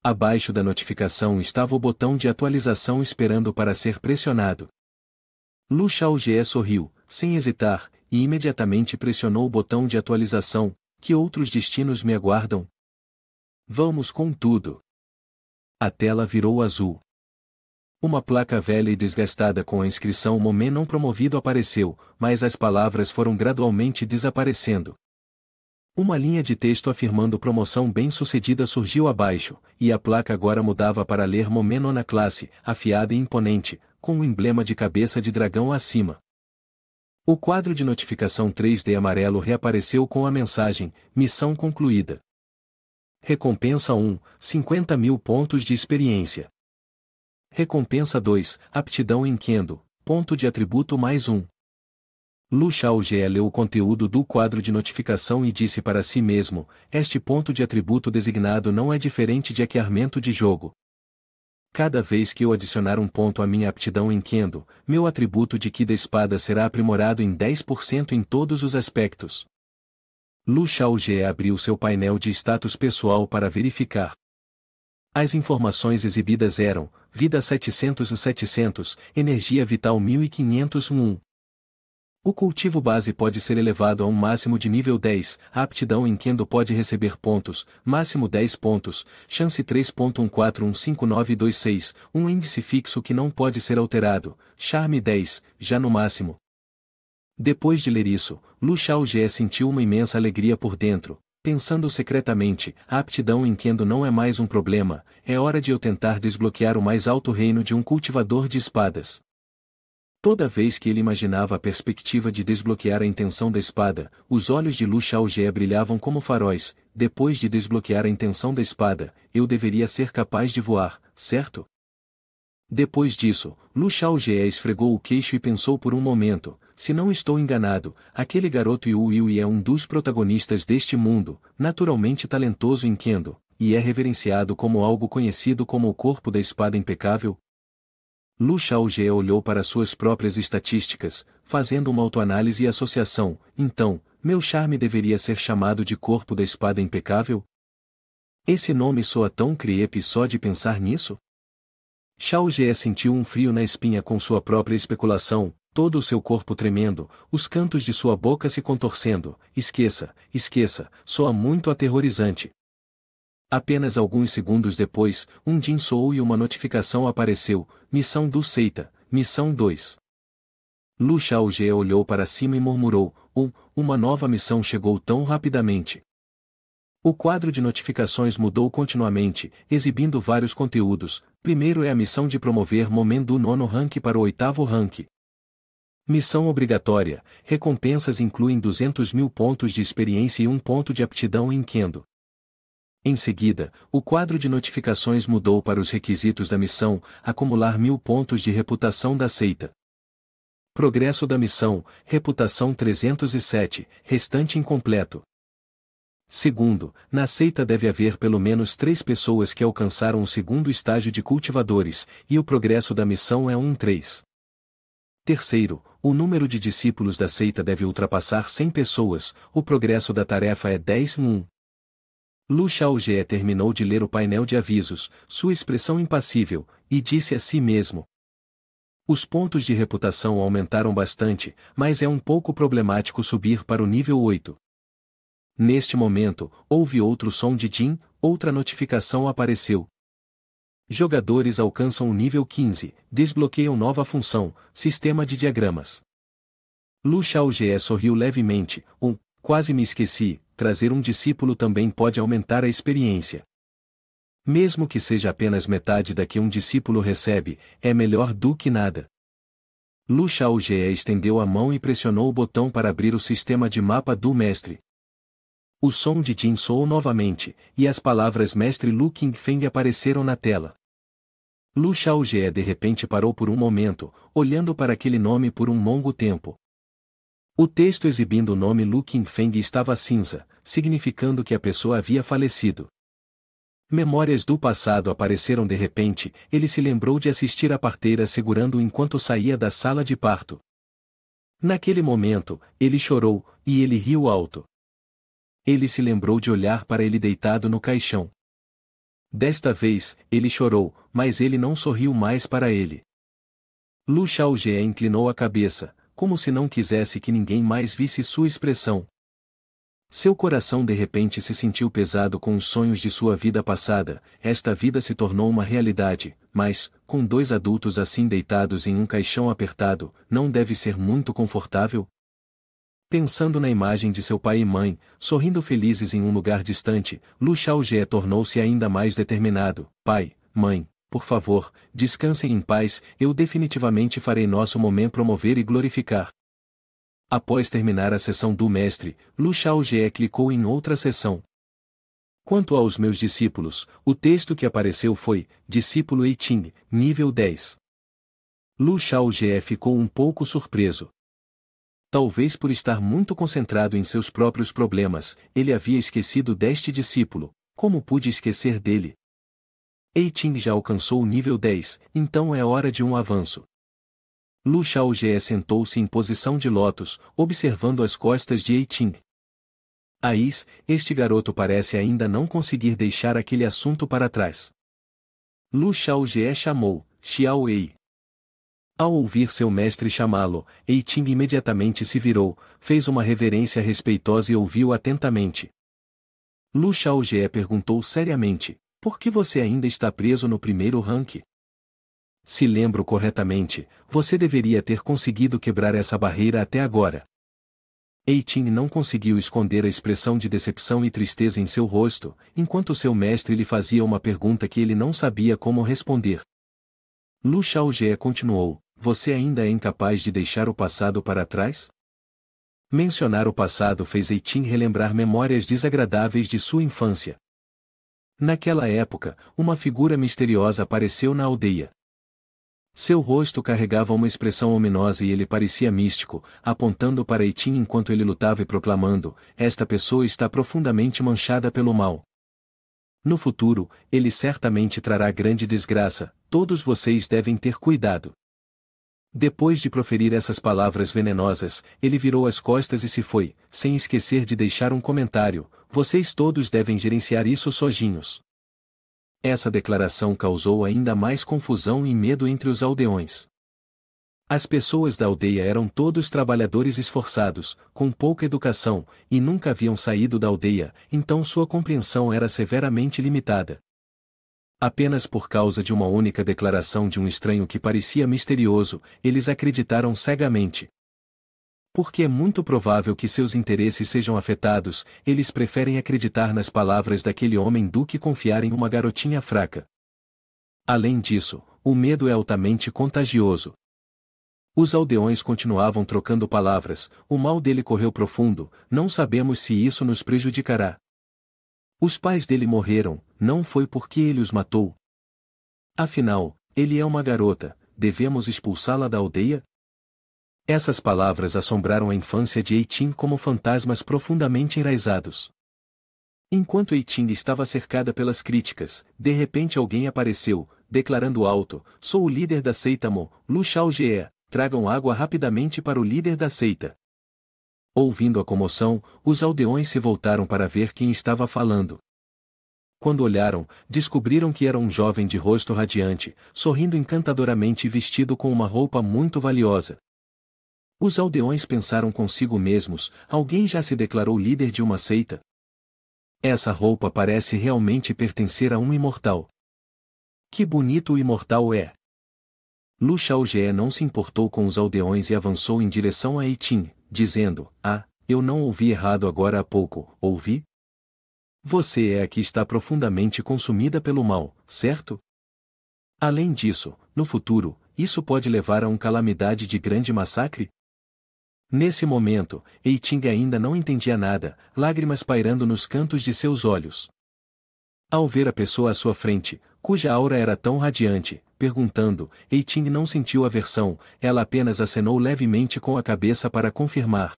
Abaixo da notificação estava o botão de atualização esperando para ser pressionado. Lu Xiaojie sorriu, sem hesitar, e imediatamente pressionou o botão de atualização. Que outros destinos me aguardam? Vamos com tudo. A tela virou azul. Uma placa velha e desgastada com a inscrição Momen não promovido apareceu, mas as palavras foram gradualmente desaparecendo. Uma linha de texto afirmando promoção bem-sucedida surgiu abaixo, e a placa agora mudava para ler Momen 9ª classe, afiada e imponente, com o emblema de cabeça de dragão acima. O quadro de notificação 3D amarelo reapareceu com a mensagem: missão concluída. Recompensa 1, 50.000 pontos de experiência. Recompensa 2, aptidão em Kendo, ponto de atributo mais 1. Lu Xiaojie leu o conteúdo do quadro de notificação e disse para si mesmo: este ponto de atributo designado não é diferente de hackeamento de jogo. Cada vez que eu adicionar um ponto à minha aptidão em Kendo, meu atributo de Ki da espada será aprimorado em 10% em todos os aspectos. Lu Xiaojie abriu seu painel de status pessoal para verificar. As informações exibidas eram: vida 700, energia vital 1501. O cultivo base pode ser elevado a um máximo de nível 10, a aptidão em Kendo pode receber pontos, máximo 10 pontos, chance 3.1415926126, um índice fixo que não pode ser alterado, charme 10, já no máximo. Depois de ler isso, Lu Xiaojie sentiu uma imensa alegria por dentro. Pensando secretamente, a aptidão em Kendo não é mais um problema, é hora de eu tentar desbloquear o mais alto reino de um cultivador de espadas. Toda vez que ele imaginava a perspectiva de desbloquear a intenção da espada, os olhos de Lu Xiaojie brilhavam como faróis. Depois de desbloquear a intenção da espada, eu deveria ser capaz de voar, certo? Depois disso, Lu Xiaojie esfregou o queixo e pensou por um momento: se não estou enganado, aquele garoto Yu Yui é um dos protagonistas deste mundo, naturalmente talentoso em Kendo, e é reverenciado como algo conhecido como o corpo da espada impecável. Lu Xiaojie olhou para suas próprias estatísticas, fazendo uma autoanálise e associação: então, meu charme deveria ser chamado de corpo da espada impecável? Esse nome soa tão creepy só de pensar nisso? Xiaojie sentiu um frio na espinha com sua própria especulação, todo o seu corpo tremendo, os cantos de sua boca se contorcendo. Esqueça, soa muito aterrorizante. Apenas alguns segundos depois, um din soou e uma notificação apareceu: missão do Seita, missão 2. Lu Xiaojie olhou para cima e murmurou: uma nova missão chegou tão rapidamente. O quadro de notificações mudou continuamente, exibindo vários conteúdos. Primeiro é a missão de promover Momen do 9º rank para o 8º rank. Missão obrigatória: recompensas incluem 200.000 pontos de experiência e 1 ponto de aptidão em Kendo. Em seguida, o quadro de notificações mudou para os requisitos da missão: acumular 1.000 pontos de reputação da seita. Progresso da missão: reputação 307, restante incompleto. Segundo, na seita deve haver pelo menos 3 pessoas que alcançaram o segundo estágio de cultivadores, e o progresso da missão é 1 em 3. Terceiro, o número de discípulos da seita deve ultrapassar 100 pessoas, o progresso da tarefa é 10 em 1. Lu Xiaojie terminou de ler o painel de avisos, sua expressão impassível, e disse a si mesmo: os pontos de reputação aumentaram bastante, mas é um pouco problemático subir para o nível 8. Neste momento, houve outro som de Jin, outra notificação apareceu. Jogadores alcançam o nível 15, desbloqueiam nova função, sistema de diagramas. Lu Xiaojie sorriu levemente, quase me esqueci, trazer um discípulo também pode aumentar a experiência. Mesmo que seja apenas metade da que um discípulo recebe, é melhor do que nada. Lu Xiaojie estendeu a mão e pressionou o botão para abrir o sistema de mapa do mestre. O som de Jin soou novamente, e as palavras Mestre Lu Qingfeng apareceram na tela. Lu Xiaojie de repente parou por um momento, olhando para aquele nome por um longo tempo. O texto exibindo o nome Lu Qingfeng estava cinza, significando que a pessoa havia falecido. Memórias do passado apareceram de repente, ele se lembrou de assistir a parteira segurando-o enquanto saía da sala de parto. Naquele momento, ele chorou, e ele riu alto. Ele se lembrou de olhar para ele deitado no caixão. Desta vez, ele chorou, mas ele não sorriu mais para ele. Lu Xiaojie inclinou a cabeça, como se não quisesse que ninguém mais visse sua expressão. Seu coração de repente se sentiu pesado com os sonhos de sua vida passada, esta vida se tornou uma realidade, mas, com 2 adultos assim deitados em um caixão apertado, não deve ser muito confortável? Pensando na imagem de seu pai e mãe, sorrindo felizes em um lugar distante, Lu Xiaojie tornou-se ainda mais determinado. Pai, mãe, por favor, descansem em paz, eu definitivamente farei nosso momento promover e glorificar. Após terminar a sessão do mestre, Lu Xiaojie clicou em outra sessão. Quanto aos meus discípulos, o texto que apareceu foi, discípulo Eiting, nível 10. Lu Xiaojie ficou um pouco surpreso. Talvez por estar muito concentrado em seus próprios problemas, ele havia esquecido deste discípulo. Como pude esquecer dele? Eiting já alcançou o nível 10, então é hora de um avanço. Lu Xiaojie sentou-se em posição de lótus, observando as costas de Eiting. Ais, este garoto parece ainda não conseguir deixar aquele assunto para trás. Lu Xiaojie chamou, Xiao Wei. Ao ouvir seu mestre chamá-lo, Eiting imediatamente se virou, fez uma reverência respeitosa e ouviu atentamente. Lu Xiaojie perguntou seriamente, por que você ainda está preso no primeiro rank? Se lembro corretamente, você deveria ter conseguido quebrar essa barreira até agora. Eiting não conseguiu esconder a expressão de decepção e tristeza em seu rosto, enquanto seu mestre lhe fazia uma pergunta que ele não sabia como responder. Lu Xiaojie continuou, você ainda é incapaz de deixar o passado para trás? Mencionar o passado fez Eiting relembrar memórias desagradáveis de sua infância. Naquela época, uma figura misteriosa apareceu na aldeia. Seu rosto carregava uma expressão ominosa e ele parecia místico, apontando para Eiting enquanto ele lutava e proclamando, esta pessoa está profundamente manchada pelo mal. No futuro, ele certamente trará grande desgraça, todos vocês devem ter cuidado. Depois de proferir essas palavras venenosas, ele virou as costas e se foi, sem esquecer de deixar um comentário, vocês todos devem gerenciar isso sozinhos. Essa declaração causou ainda mais confusão e medo entre os aldeões. As pessoas da aldeia eram todos trabalhadores esforçados, com pouca educação, e nunca haviam saído da aldeia, então sua compreensão era severamente limitada. Apenas por causa de uma única declaração de um estranho que parecia misterioso, eles acreditaram cegamente. Porque é muito provável que seus interesses sejam afetados, eles preferem acreditar nas palavras daquele homem do que confiar em uma garotinha fraca. Além disso, o medo é altamente contagioso. Os aldeões continuavam trocando palavras, o mal dele correu profundo, não sabemos se isso nos prejudicará. Os pais dele morreram, não foi porque ele os matou. Afinal, ele é uma garota, devemos expulsá-la da aldeia? Essas palavras assombraram a infância de Eiting como fantasmas profundamente enraizados. Enquanto Eiting estava cercada pelas críticas, de repente alguém apareceu, declarando alto: "Sou o líder da seita Mo, Lu Xiaojie, tragam água rapidamente para o líder da seita." Ouvindo a comoção, os aldeões se voltaram para ver quem estava falando. Quando olharam, descobriram que era um jovem de rosto radiante, sorrindo encantadoramente e vestido com uma roupa muito valiosa. Os aldeões pensaram consigo mesmos: alguém já se declarou líder de uma seita? Essa roupa parece realmente pertencer a um imortal. Que bonito o imortal é! Lu Xiaojie não se importou com os aldeões e avançou em direção a Eiting, dizendo: "Ah, eu não ouvi errado agora há pouco, ouvi? Você é a que está profundamente consumida pelo mal, certo? Além disso, no futuro, isso pode levar a uma calamidade de grande massacre?" Nesse momento, Eiting ainda não entendia nada, lágrimas pairando nos cantos de seus olhos. Ao ver a pessoa à sua frente, cuja aura era tão radiante, perguntando, Eiting não sentiu aversão, ela apenas acenou levemente com a cabeça para confirmar.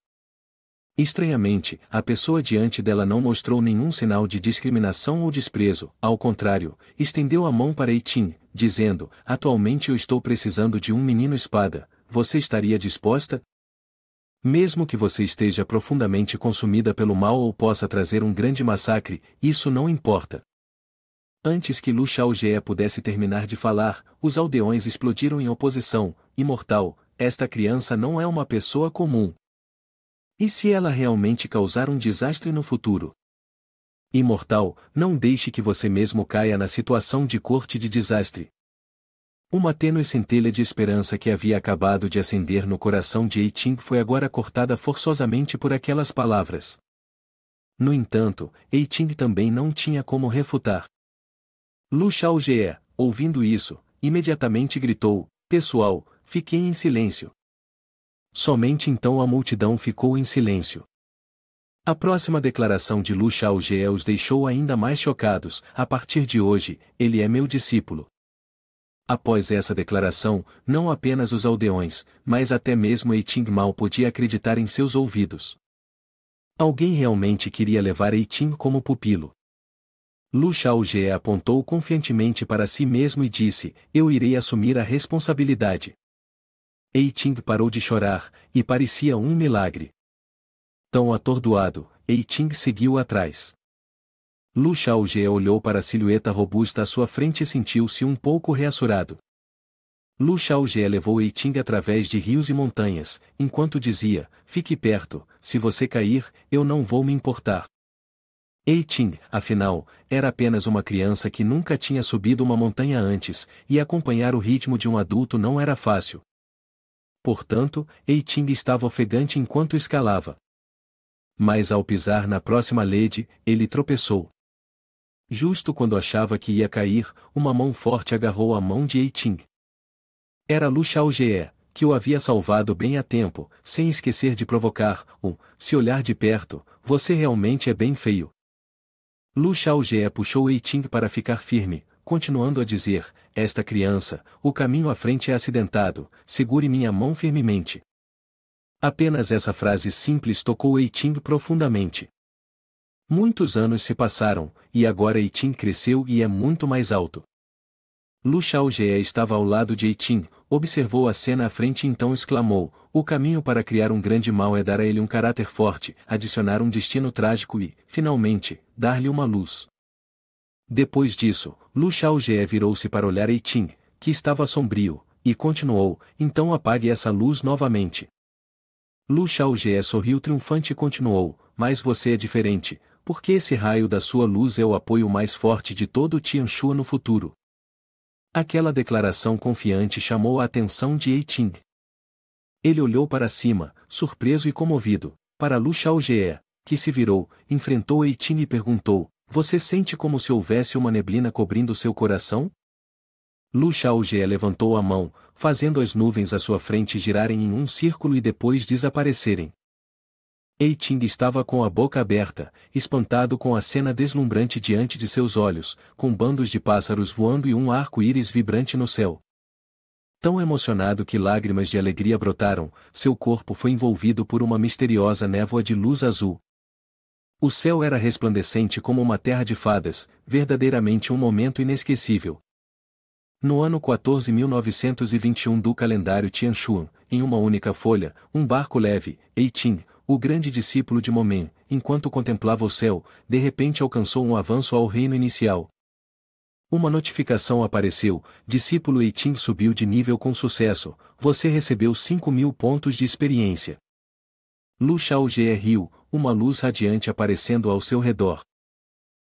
Estranhamente, a pessoa diante dela não mostrou nenhum sinal de discriminação ou desprezo, ao contrário, estendeu a mão para Eiting, dizendo: "Atualmente eu estou precisando de um menino espada, você estaria disposta? Mesmo que você esteja profundamente consumida pelo mal ou possa trazer um grande massacre, isso não importa." Antes que Lu Xiaojie pudesse terminar de falar, os aldeões explodiram em oposição: "Imortal, esta criança não é uma pessoa comum. E se ela realmente causar um desastre no futuro? Imortal, não deixe que você mesmo caia na situação de corte de desastre." Uma tênue centelha de esperança que havia acabado de acender no coração de Eiting foi agora cortada forçosamente por aquelas palavras. No entanto, Eiting também não tinha como refutar. Lu Xiaojie, ouvindo isso, imediatamente gritou: "Pessoal, fiquem em silêncio." Somente então a multidão ficou em silêncio. A próxima declaração de Lu Xiaojie os deixou ainda mais chocados: "A partir de hoje, ele é meu discípulo." Após essa declaração, não apenas os aldeões, mas até mesmo Eiting mal podia acreditar em seus ouvidos. Alguém realmente queria levar Eiting como pupilo. Lu Xiaojie apontou confiantemente para si mesmo e disse: "Eu irei assumir a responsabilidade." Eiting parou de chorar, e parecia um milagre. Tão atordoado, Eiting seguiu atrás. Lu Xiaojie olhou para a silhueta robusta à sua frente e sentiu-se um pouco reassurado. Lu Xiaojie levou Eiting através de rios e montanhas, enquanto dizia: "Fique perto, se você cair, eu não vou me importar." Eiting, afinal, era apenas uma criança que nunca tinha subido uma montanha antes, e acompanhar o ritmo de um adulto não era fácil. Portanto, Eiting estava ofegante enquanto escalava. Mas ao pisar na próxima lede, ele tropeçou. Justo quando achava que ia cair, uma mão forte agarrou a mão de Eiting. Era Lu Xiaojie, que o havia salvado bem a tempo, sem esquecer de provocar: "Se olhar de perto, você realmente é bem feio." Lu Xiaojie puxou Eiting para ficar firme, continuando a dizer: "Esta criança, o caminho à frente é acidentado, segure minha mão firmemente." Apenas essa frase simples tocou Eiting profundamente. Muitos anos se passaram, e agora Eiting cresceu e é muito mais alto. Lu Xiaojie estava ao lado de Eiting, observou a cena à frente e então exclamou: "O caminho para criar um grande mal é dar a ele um caráter forte, adicionar um destino trágico e, finalmente, dar-lhe uma luz." Depois disso, Lu Xiaojie virou-se para olhar Eiting, que estava sombrio, e continuou: "Então apague essa luz novamente." Lu Xiaojie sorriu triunfante e continuou: "Mas você é diferente, porque esse raio da sua luz é o apoio mais forte de todo o Tianshu no futuro." Aquela declaração confiante chamou a atenção de Eiting. Ele olhou para cima, surpreso e comovido, para Lu Xiaojie, que se virou, enfrentou Eiting e perguntou: "Você sente como se houvesse uma neblina cobrindo seu coração?" Lu Xiaojie levantou a mão, fazendo as nuvens à sua frente girarem em um círculo e depois desaparecerem. Eiting estava com a boca aberta, espantado com a cena deslumbrante diante de seus olhos, com bandos de pássaros voando e um arco-íris vibrante no céu. Tão emocionado que lágrimas de alegria brotaram, seu corpo foi envolvido por uma misteriosa névoa de luz azul. O céu era resplandecente como uma terra de fadas, verdadeiramente um momento inesquecível. No ano 14.921 do calendário Tianxuan, em uma única folha, um barco leve, Eitin, o grande discípulo de Momen, enquanto contemplava o céu, de repente alcançou um avanço ao reino inicial. Uma notificação apareceu: discípulo Eitin subiu de nível com sucesso, você recebeu 5.000 pontos de experiência. Lu Xiaojie riu, uma luz radiante aparecendo ao seu redor.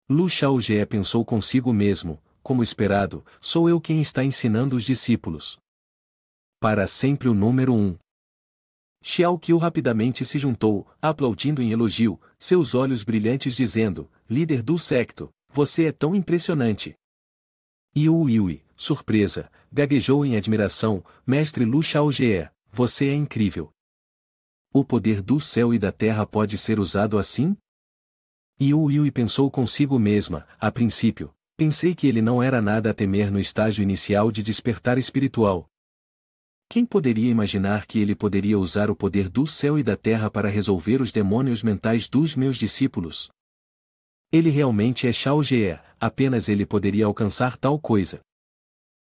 Lu Xiaojie pensou consigo mesmo, como esperado, sou eu quem está ensinando os discípulos. Para sempre o número 1. Xiao Qiu rapidamente se juntou, aplaudindo em elogio, seus olhos brilhantes dizendo, líder do secto, você é tão impressionante. Yu Yui, surpresa, gaguejou em admiração, mestre Lu Xiaojie, você é incrível. O poder do céu e da terra pode ser usado assim? Yu Yui pensou consigo mesma, a princípio, pensei que ele não era nada a temer no estágio inicial de despertar espiritual. Quem poderia imaginar que ele poderia usar o poder do céu e da terra para resolver os demônios mentais dos meus discípulos? Ele realmente é Xiaojie, apenas ele poderia alcançar tal coisa.